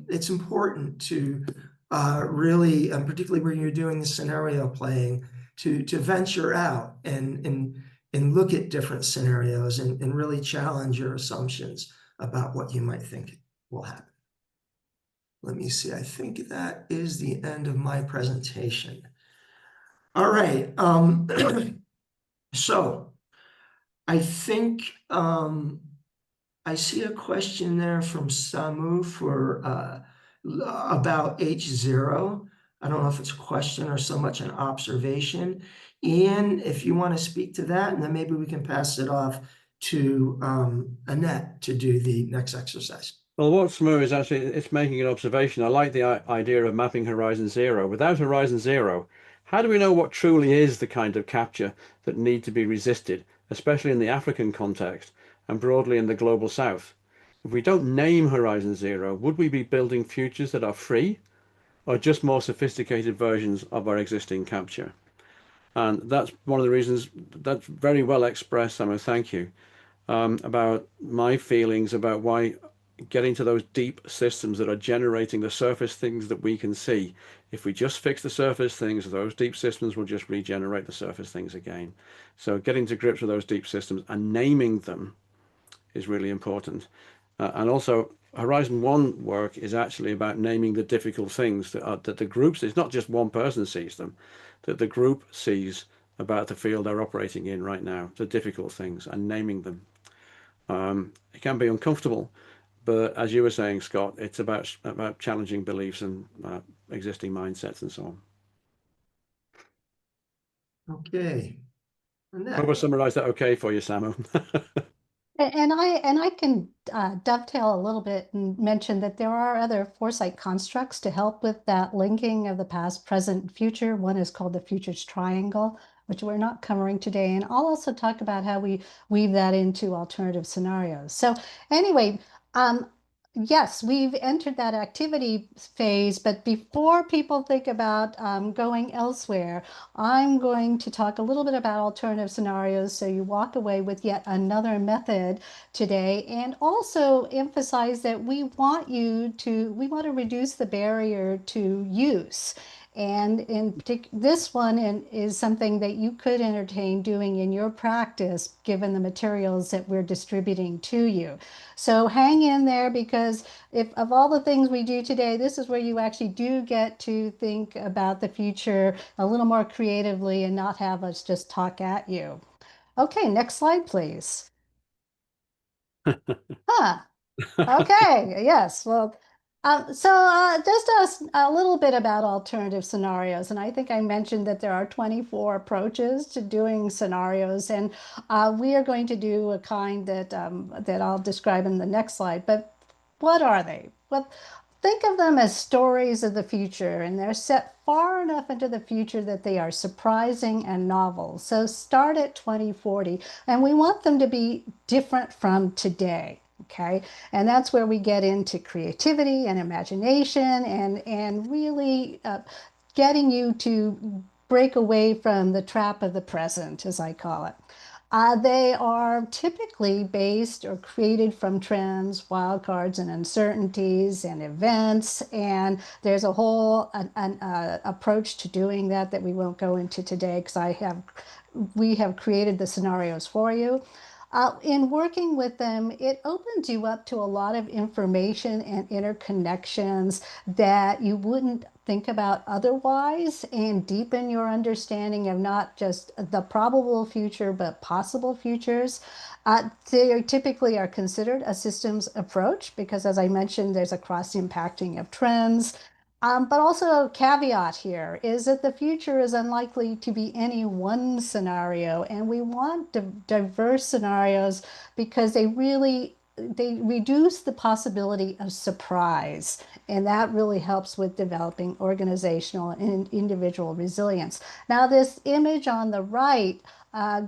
it's important to really, particularly when you're doing the scenario playing, to venture out and look at different scenarios and really challenge your assumptions about what you might think will happen. Let me see, I think that is the end of my presentation. All right, so I think I see a question there from Samu for about H0. I don't know if it's a question or so much an observation. Ian, if you want to speak to that, and then maybe we can pass it off to Annette to do the next exercise. Well, what Samu is actually, it's making an observation. I like the idea of mapping Horizon Zero. Without Horizon Zero, how do we know what truly is the kind of capture that need to be resisted, especially in the African context and broadly in the global South? If we don't name Horizon Zero, would we be building futures that are free or just more sophisticated versions of our existing capture? And that's one of the reasons that's very well expressed, Samu, thank you, about my feelings about why getting to those deep systems that are generating the surface things that we can see. If we just fix the surface things, those deep systems will just regenerate the surface things again. So getting to grips with those deep systems and naming them is really important. And also, Horizon 1 work is actually about naming the difficult things that the groups, it's not just one person sees them, that the group sees about the field they're operating in right now, the difficult things, and naming them. It can be uncomfortable, but as you were saying, Scott, it's about challenging beliefs and existing mindsets and so on. Okay. Hope I summarized that okay for you, Samu. And I can dovetail a little bit and mention that there are other Foresight constructs to help with that linking of the past, present, future. One is called the futures triangle, which we're not covering today. And I'll also talk about how we weave that into alternative scenarios. So anyway, yes, we've entered that activity phase, but before people think about going elsewhere, I'm going to talk a little bit about alternative scenarios so you walk away with yet another method today, and also emphasize that we want to reduce the barrier to use. And in particular, this one is something that you could entertain doing in your practice, given the materials that we're distributing to you. So hang in there, because if of all the things we do today, this is where you actually do get to think about the future a little more creatively and not have us just talk at you. Okay, next slide, please. Okay, yes. Well, just a little bit about alternative scenarios. And I think I mentioned that there are 24 approaches to doing scenarios. And we are going to do a kind that I'll describe in the next slide. But what are they? Well, think of them as stories of the future, and they're set far enough into the future that they are surprising and novel. So start at 2040, and we want them to be different from today. Okay, and that's where we get into creativity and imagination and really getting you to break away from the trap of the present, as I call it. They are typically based or created from trends, wildcards, and uncertainties and events. And there's a whole approach to doing that we won't go into today, because we have created the scenarios for you. In working with them, it opens you up to a lot of information and interconnections that you wouldn't think about otherwise, and deepen your understanding of not just the probable future, but possible futures. They typically are considered a systems approach because, as I mentioned, there's a cross-impacting of trends. But also a caveat here is that the future is unlikely to be any one scenario, and we want diverse scenarios because they reduce the possibility of surprise, and that really helps with developing organizational and individual resilience. Now, this image on the right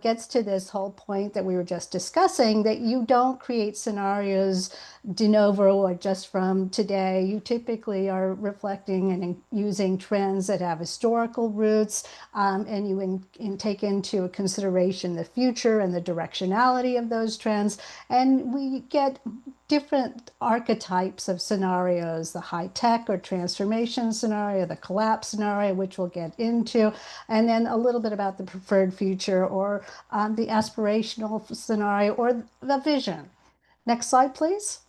gets to this whole point that we were just discussing, that you don't create scenarios de novo or just from today. You typically are reflecting and using trends that have historical roots, and you take into consideration the future and the directionality of those trends. And we get different archetypes of scenarios: the high tech or transformation scenario, the collapse scenario, which we'll get into, and then a little bit about the preferred future, or the aspirational scenario, or the vision. Next slide, please.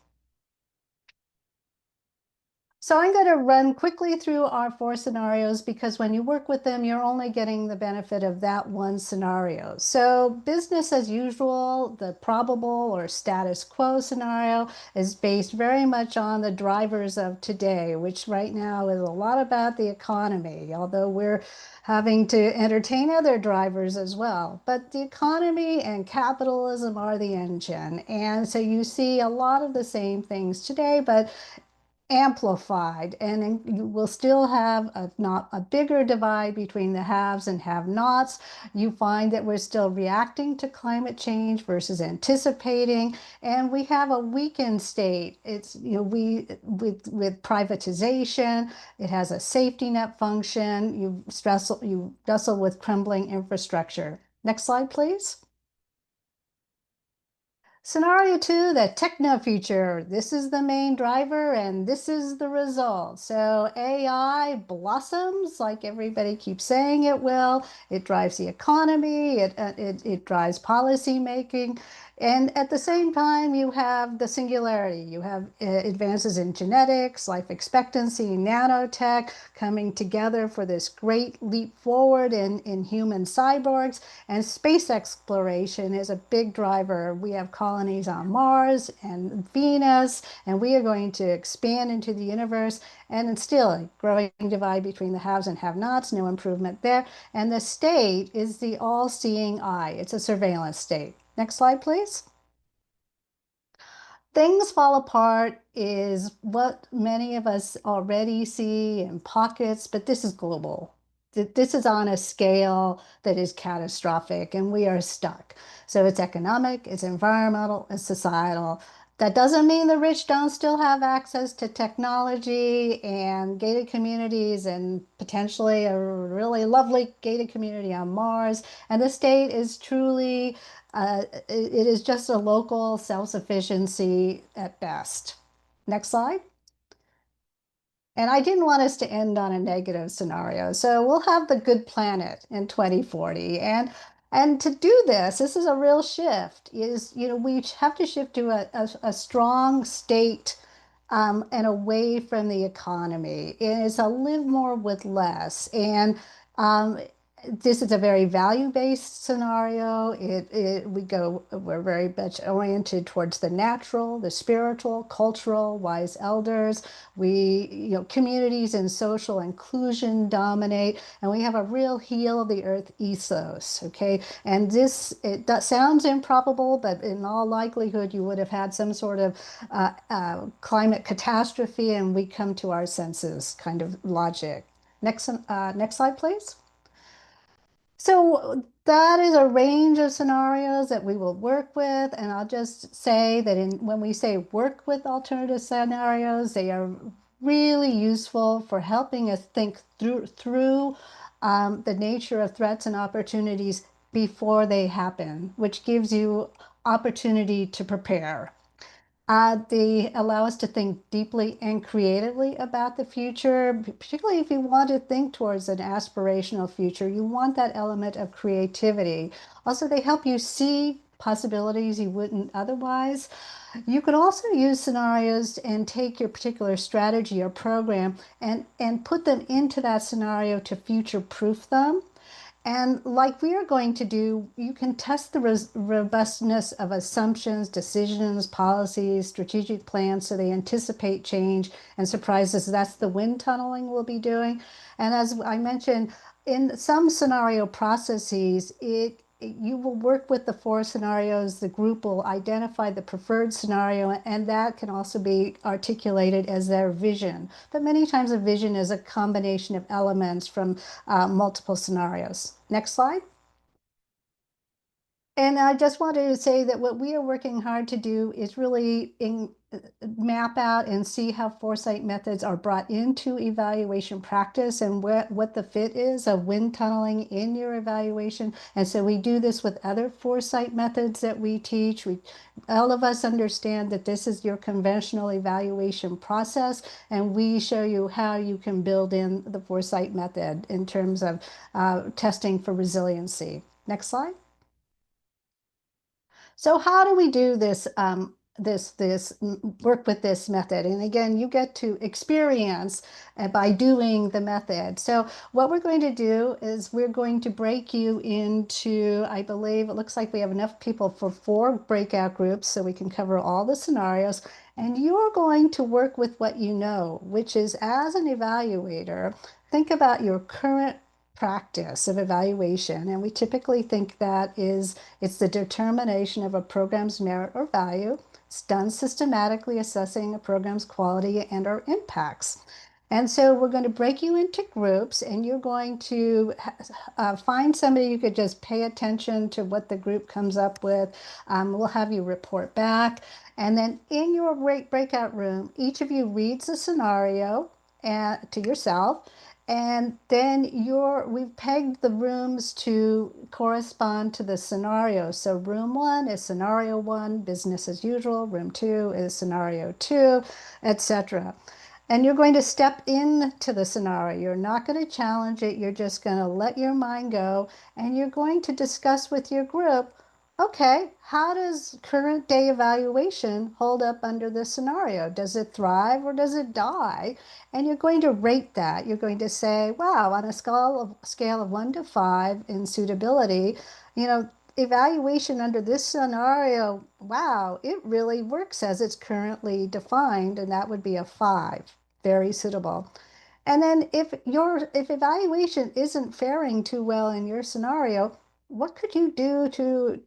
So I'm going to run quickly through our 4 scenarios because when you work with them, you're only getting the benefit of that one scenario. So business as usual, the probable or status quo scenario, is based very much on the drivers of today, which right now is a lot about the economy, although we're having to entertain other drivers as well. But the economy and capitalism are the engine. And so you see a lot of the same things today, but amplified, and you will still have not a bigger divide between the haves and have-nots. You find that we're still reacting to climate change versus anticipating, and we have a weakened state. It's, we with privatization, it has a safety net function. You wrestle with crumbling infrastructure. Next slide, please. Scenario 2, the techno future. This is the main driver and this is the result. So AI blossoms like everybody keeps saying it will. It drives the economy, it drives policy making. And at the same time, you have the singularity. You have advances in genetics, life expectancy, nanotech coming together for this great leap forward in human cyborgs. And space exploration is a big driver. We have colonies on Mars and Venus, and we are going to expand into the universe. And still a growing divide between the haves and have-nots, no improvement there. And the state is the all-seeing eye. It's a surveillance state. Next slide, please. Things fall apart is what many of us already see in pockets, but this is global. This is on a scale that is catastrophic, and we are stuck. So it's economic, it's environmental, it's societal. That doesn't mean the rich don't still have access to technology and gated communities and potentially a really lovely gated community on Mars. And the state is truly, it is just a local self-sufficiency at best. Next slide. And I didn't want us to end on a negative scenario. So we'll have the good planet in 2040. And to do this, this is a real shift, we have to shift to a strong state, and away from the economy. It's a live more with less. And this is a very value-based scenario. We're very much oriented towards the natural, the spiritual, cultural, wise elders. Communities and social inclusion dominate, and we have a real heal the earth ethos, okay? And that sounds improbable, but in all likelihood, you would have had some sort of climate catastrophe, and we come to our senses kind of logic. Next slide, please. So that is a range of scenarios that we will work with. And I'll just say that when we say work with alternative scenarios, they are really useful for helping us think through the nature of threats and opportunities before they happen, which gives you opportunity to prepare. They allow us to think deeply and creatively about the future, particularly if you want to think towards an aspirational future. You want that element of creativity. Also, they help you see possibilities you wouldn't otherwise. You could also use scenarios and take your particular strategy or program and put them into that scenario to future-proof them. And like we are going to do, you can test the robustness of assumptions, decisions, policies, strategic plans so they anticipate change and surprises. That's the wind tunneling we'll be doing. And as I mentioned, in some scenario processes, you will work with the 4 scenarios. The group will identify the preferred scenario, and that can also be articulated as their vision. But many times a vision is a combination of elements from multiple scenarios. Next slide. And I just wanted to say that what we are working hard to do is really map out and see how foresight methods are brought into evaluation practice and what the fit is of wind tunneling in your evaluation. And so we do this with other foresight methods that we teach. All of us understand that this is your conventional evaluation process, and we show you how you can build in the foresight method in terms of testing for resiliency. Next slide. So how do we do this, work with this method? And again, you get to experience by doing the method. So what we're going to do is we're going to break you into, I believe, it looks like we have enough people for 4 breakout groups so we can cover all the scenarios. And you're going to work with what you know, which is, as an evaluator, think about your current practice of evaluation. And we typically think that it's the determination of a program's merit or value. It's done systematically assessing a program's quality and or impacts. And so we're going to break you into groups, and you're going to find somebody you could just pay attention to what the group comes up with. We'll have you report back. And then in your breakout room, each of you reads a scenario to yourself. And then we've pegged the rooms to correspond to the scenario. So room 1 is scenario 1, business as usual. Room 2 is scenario 2, etc. And you're going to step into the scenario. You're not going to challenge it. You're just going to let your mind go. And you're going to discuss with your group, okay, how does current day evaluation hold up under this scenario? Does it thrive or does it die? And you're going to rate that. You're going to say, wow, on a scale of 1 to 5 in suitability, evaluation under this scenario, wow, it really works as it's currently defined, and that would be a 5, very suitable. And then if evaluation isn't faring too well in your scenario, what could you do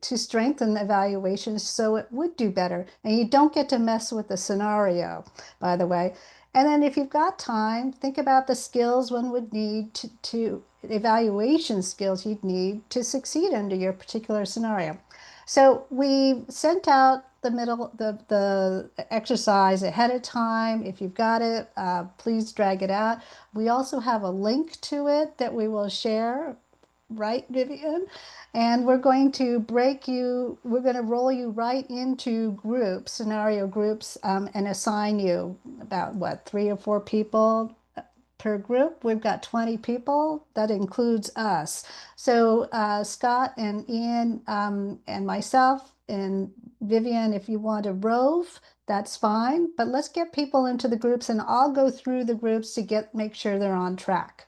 to strengthen the evaluation so it would do better? And you don't get to mess with the scenario, by the way. And then if you've got time, think about the skills one would need to evaluation skills you'd need to succeed under your particular scenario. So we sent out the exercise ahead of time. If you've got it, please drag it out. We also have a link to it that we will share, right, Vivian? And we're going to we're going to roll you right into groups, scenario groups, and assign you about 3 or 4 people per group. We've got 20 people. That includes us. So Scott and Ian and myself and Vivian, if you want to rove, that's fine. But let's get people into the groups, and I'll go through the groups to make sure they're on track.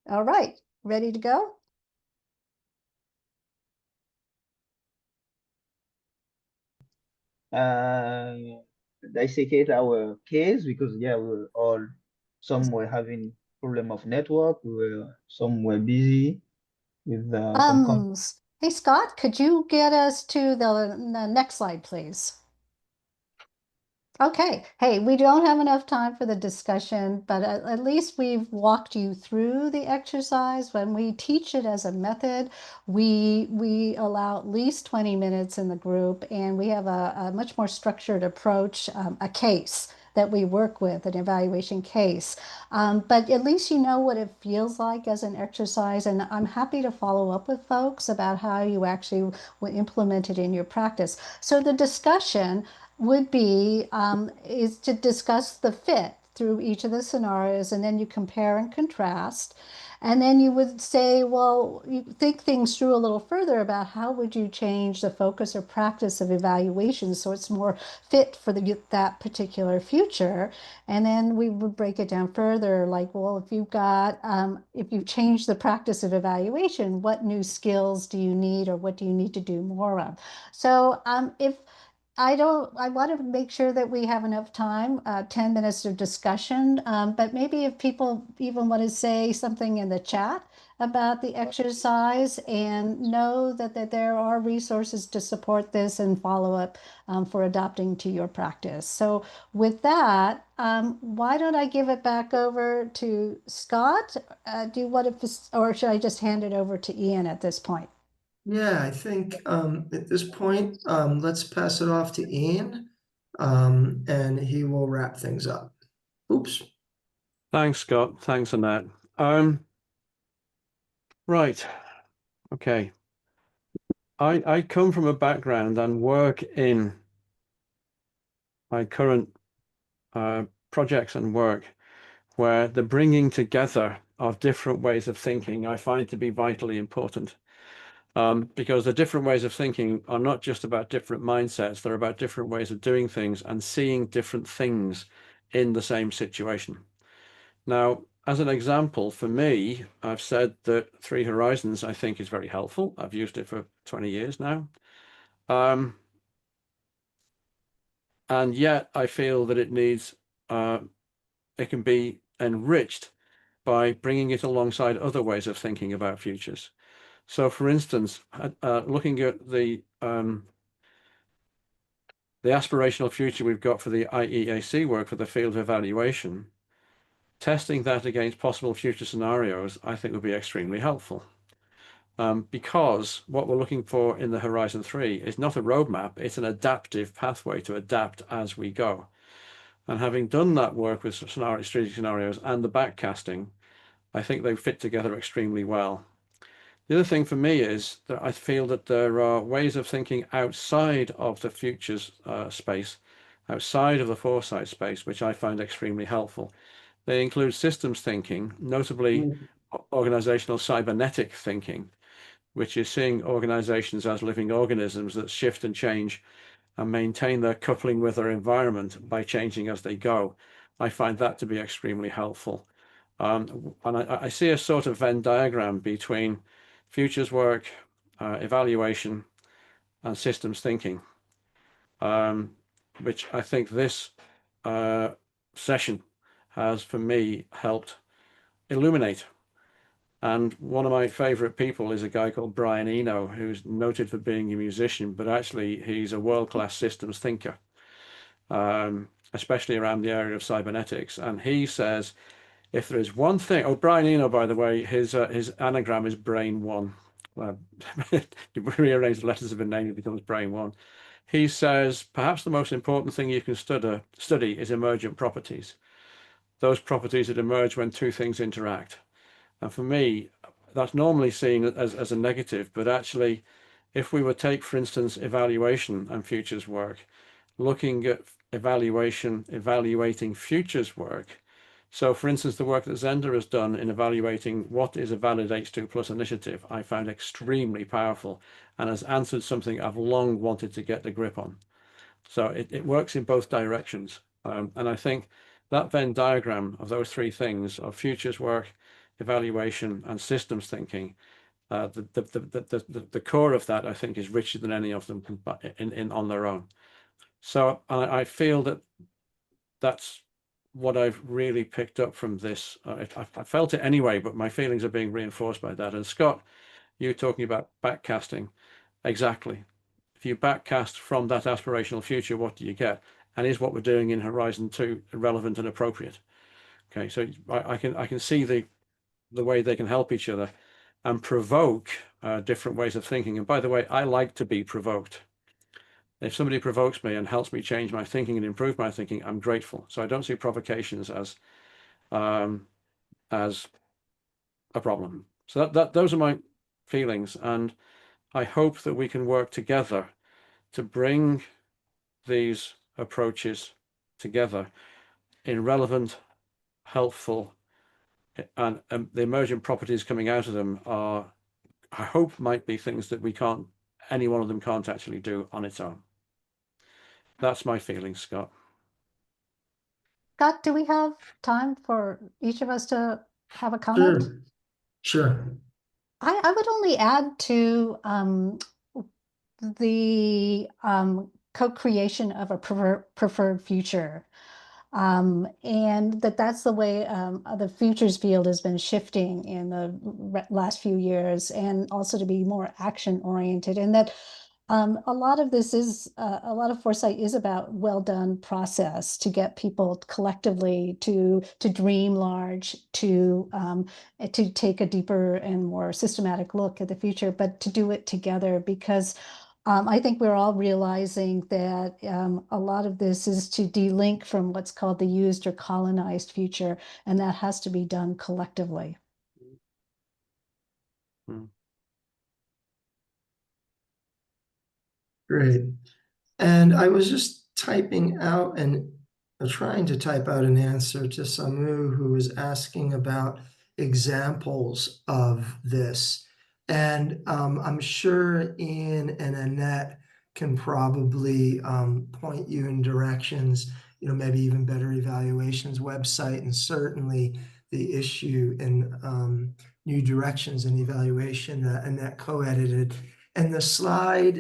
All right, ready to go? Dissecate our case because some were having problem of network, some were busy with some. Hey Scott, could you get us to the next slide, please? Okay. Hey, we don't have enough time for the discussion, but at least we've walked you through the exercise. When we teach it as a method, we allow at least 20 minutes in the group, and we have a much more structured approach, a case that we work with, an evaluation case. But at least you know what it feels like as an exercise, and I'm happy to follow up with folks about how you actually would implement it in your practice. So the discussion would be is to discuss the fit through each of the scenarios, and then you compare and contrast. And then you would say, well, you think things through a little further about how would you change the focus or practice of evaluation so it's more fit for that particular future. And then we would break it down further, like, well, if you've changed the practice of evaluation, what new skills do you need, or what do you need to do more of? So I want to make sure that we have enough time, 10 minutes of discussion, but maybe if people even want to say something in the chat about the exercise, and know that there are resources to support this and follow up for adopting to your practice. So with that, why don't I give it back over to Scott? Do you want to, or should I just hand it over to Ian at this point? Yeah, I think at this point, let's pass it off to Ian, and he will wrap things up. Oops. Thanks, Scott. Thanks, Annette. Right. Okay. I come from a background and work in my current projects and work where the bringing together of different ways of thinking I find to be vitally important. Because the different ways of thinking are not just about different mindsets, they're about different ways of doing things and seeing different things in the same situation. Now, as an example, for me, I've said that 3 Horizons I think is very helpful. I've used it for 20 years now. And yet I feel that it needs, it can be enriched by bringing it alongside other ways of thinking about futures. So, for instance, looking at the aspirational future we've got for the IEAC work for the field of evaluation, testing that against possible future scenarios, I think would be extremely helpful. Because what we're looking for in the Horizon 3 is not a roadmap, it's an adaptive pathway to adapt as we go. And having done that work with strategic scenarios and the backcasting, I think they fit together extremely well. The other thing for me is that I feel that there are ways of thinking outside of the futures space, outside of the foresight space, which I find extremely helpful. They include systems thinking, notably organizational cybernetic thinking, which is seeing organizations as living organisms that shift and change and maintain their coupling with their environment by changing as they go. I find that to be extremely helpful. And I see a sort of Venn diagram between futures work, evaluation, and systems thinking, which I think this session has, for me, helped illuminate. And one of my favorite people is a guy called Brian Eno, who's noted for being a musician, but actually he's a world-class systems thinker, especially around the area of cybernetics. And he says, if there is one thing, oh, Brian Eno, by the way, his anagram is Brain One. You rearrange the letters of a name, it becomes Brain One. He says, perhaps the most important thing you can study is emergent properties. Those properties that emerge when 2 things interact. And for me, that's normally seen as a negative, but actually, if we would take, for instance, evaluation and futures work, looking at evaluating futures work. So, for instance, the work that Zenda has done in evaluating what is a valid H2+ initiative, I found extremely powerful and has answered something I've long wanted to get the grip on. So it works in both directions. And I think that Venn diagram of those 3 things, of futures work, evaluation, and systems thinking, the core of that, I think, is richer than any of them on their own. So I feel that that's what I've really picked up from this. I felt it anyway, but my feelings are being reinforced by that. And Scott, you talking about backcasting, exactly. If you backcast from that aspirational future, what do you get? And is what we're doing in Horizon 2 relevant and appropriate? Okay, so I can see the way they can help each other and provoke different ways of thinking. And by the way, I like to be provoked. If somebody provokes me and helps me change my thinking and improve my thinking, I'm grateful. So I don't see provocations as a problem. So those are my feelings, and I hope that we can work together to bring these approaches together in relevant helpful, and the emergent properties coming out of them are, I hope, might be things that any one of them can't actually do on its own. That's my feeling, Scott. Scott, do we have time for each of us to have a comment? Sure. I would only add to the co-creation of a preferred future. And that's the way the futures field has been shifting in the last few years, and also to be more action oriented. And that a lot of this is a lot of foresight is about well done process to get people collectively to dream large, to take a deeper and more systematic look at the future, but to do it together, because I think we're all realizing that a lot of this is to delink from what's called the used or colonized future, and that has to be done collectively. Great. And I was just typing out and trying to type out an answer to Samu, who was asking about examples of this. And I'm sure Ian and Annette can probably point you in directions, maybe even Better Evaluation's website, and certainly the issue in New Directions in Evaluation that Annette co-edited. And the slides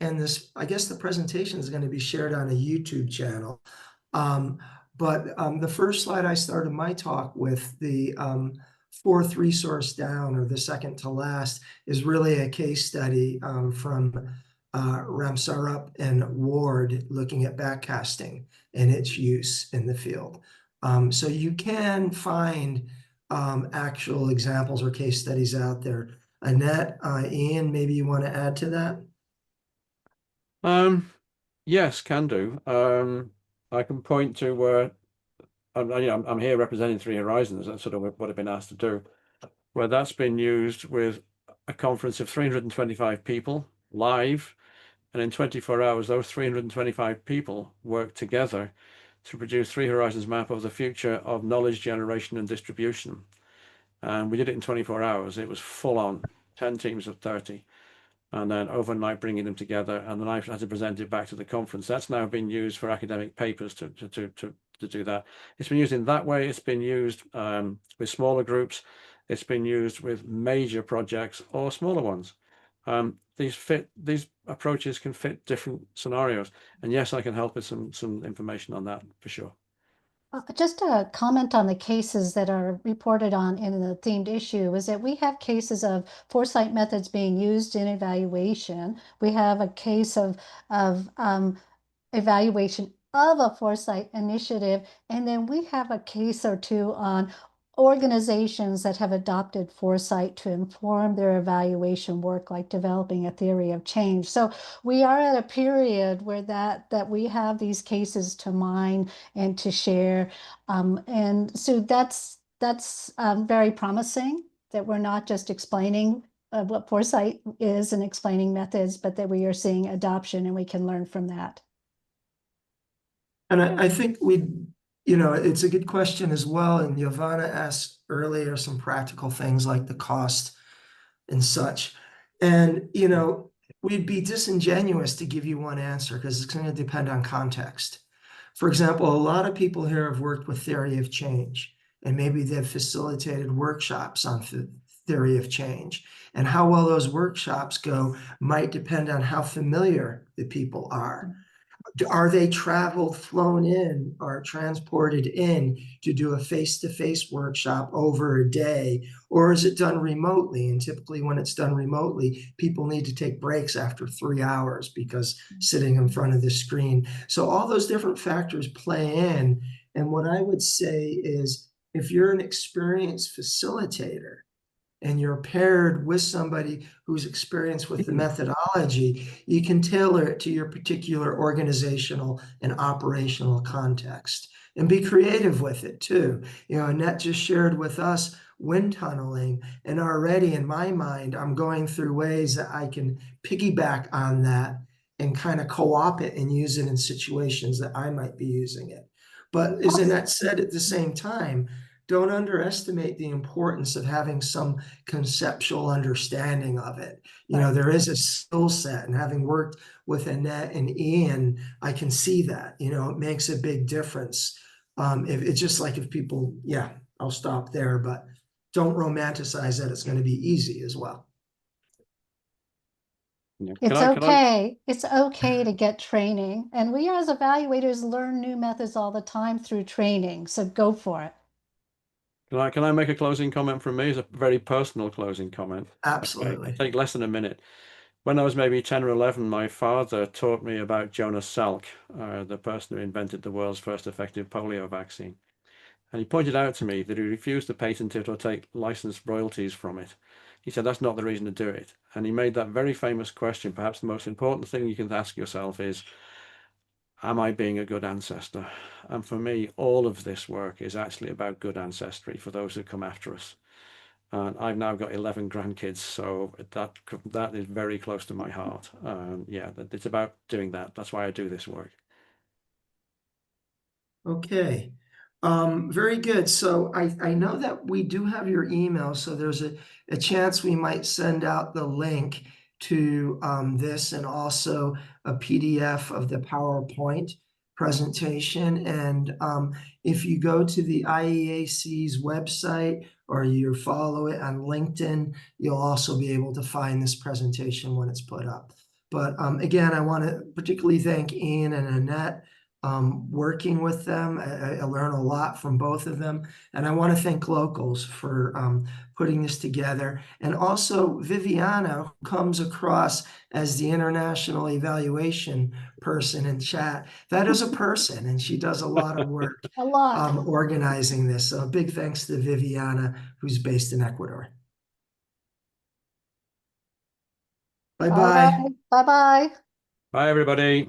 and this, I guess the presentation is going to be shared on a YouTube channel. But the first slide I started my talk with, the fourth resource down, or the second to last, is really a case study from Ramsarup and Ward looking at backcasting and its use in the field. So you can find actual examples or case studies out there. Annette, Ian, maybe you want to add to that? Yes, can do. I can point to where I'm here representing Three Horizons. That's sort of what I've been asked to do, where that's been used with a conference of 325 people live, and in 24 hours, those 325 people worked together to produce Three Horizons map of the future of knowledge generation and distribution. And we did it in 24 hours. It was full on, 10 teams of 30. And then overnight bringing them together, and then I had to present it back to the conference. That's now been used for academic papers to do that. It's been used in that way. It's been used with smaller groups. It's been used with major projects or smaller ones. These approaches can fit different scenarios. And yes, I can help with some information on that for sure. Just a comment on the cases that are reported on in the themed issue is that we have cases of foresight methods being used in evaluation. We have a case of evaluation of a foresight initiative, and then we have a case or two on organizations that have adopted foresight to inform their evaluation work, like developing a theory of change. So we are at a period where that we have these cases to mine and to share, and so that's very promising, that we're not just explaining what foresight is and explaining methods, but that we are seeing adoption and we can learn from that. And I think it's a good question as well. And Yovana asked earlier some practical things like the cost and such. And, we'd be disingenuous to give you one answer, because it's going to depend on context. For example, a lot of people here have worked with theory of change, and maybe they've facilitated workshops on theory of change. And how well those workshops go might depend on how familiar the people are. Are they flown in, or transported in to do a face-to-face workshop over a day, or is it done remotely? And typically when it's done remotely, people need to take breaks after 3 hours because sitting in front of the screen. So all those different factors play in. And what I would say is, if you're an experienced facilitator and you're paired with somebody who's experienced with the methodology, you can tailor it to your particular organizational and operational context, and be creative with it too. Annette just shared with us wind tunneling, and already in my mind, I'm going through ways that I can piggyback on that and kind of co-opt it and use it in situations that I might be using it. But as Annette said, at the same time, don't underestimate the importance of having some conceptual understanding of it. You know, Right. there is a skill set, and having worked with Annette and Ian, I can see that, you know, it makes a big difference. If it's just like if people, yeah, I'll stop there, but don't romanticize that it's going to be easy as well. Yeah. It's Can I okay. It's okay to get training. And we as evaluators learn new methods all the time through training. So go for it. can I make a closing comment from me? It's a very personal closing comment. Okay, Absolutely. it'll take less than a minute. When I was maybe 10 or 11, my father taught me about Jonas Salk, the person who invented the world's first effective polio vaccine. And he pointed out to me that he refused to patent it or take licensed royalties from it. He said that's not the reason to do it. And he made that very famous question. Perhaps the most important thing you can ask yourself is, am I being a good ancestor? And for me, all of this work is actually about good ancestry for those who come after us. And I've now got 11 grandkids, so that is very close to my heart. Yeah, it's about doing that. That's why I do this work. Okay. Very good. So I know that we do have your email, so there's a chance we might send out the link to this, and also a PDF of the PowerPoint presentation. And if you go to the IEAC's website or you follow it on LinkedIn, you'll also be able to find this presentation when it's put up. But again, I want to particularly thank Ian and Annette. Working with them, I learn a lot from both of them. And I want to thank Locals for putting this together. And also Viviana, who comes across as the international evaluation person in chat. That is a person, and she does a lot of work A lot. organizing this. So a big thanks to Viviana, who's based in Ecuador. All Bye-bye. right. Bye-bye. Bye, everybody.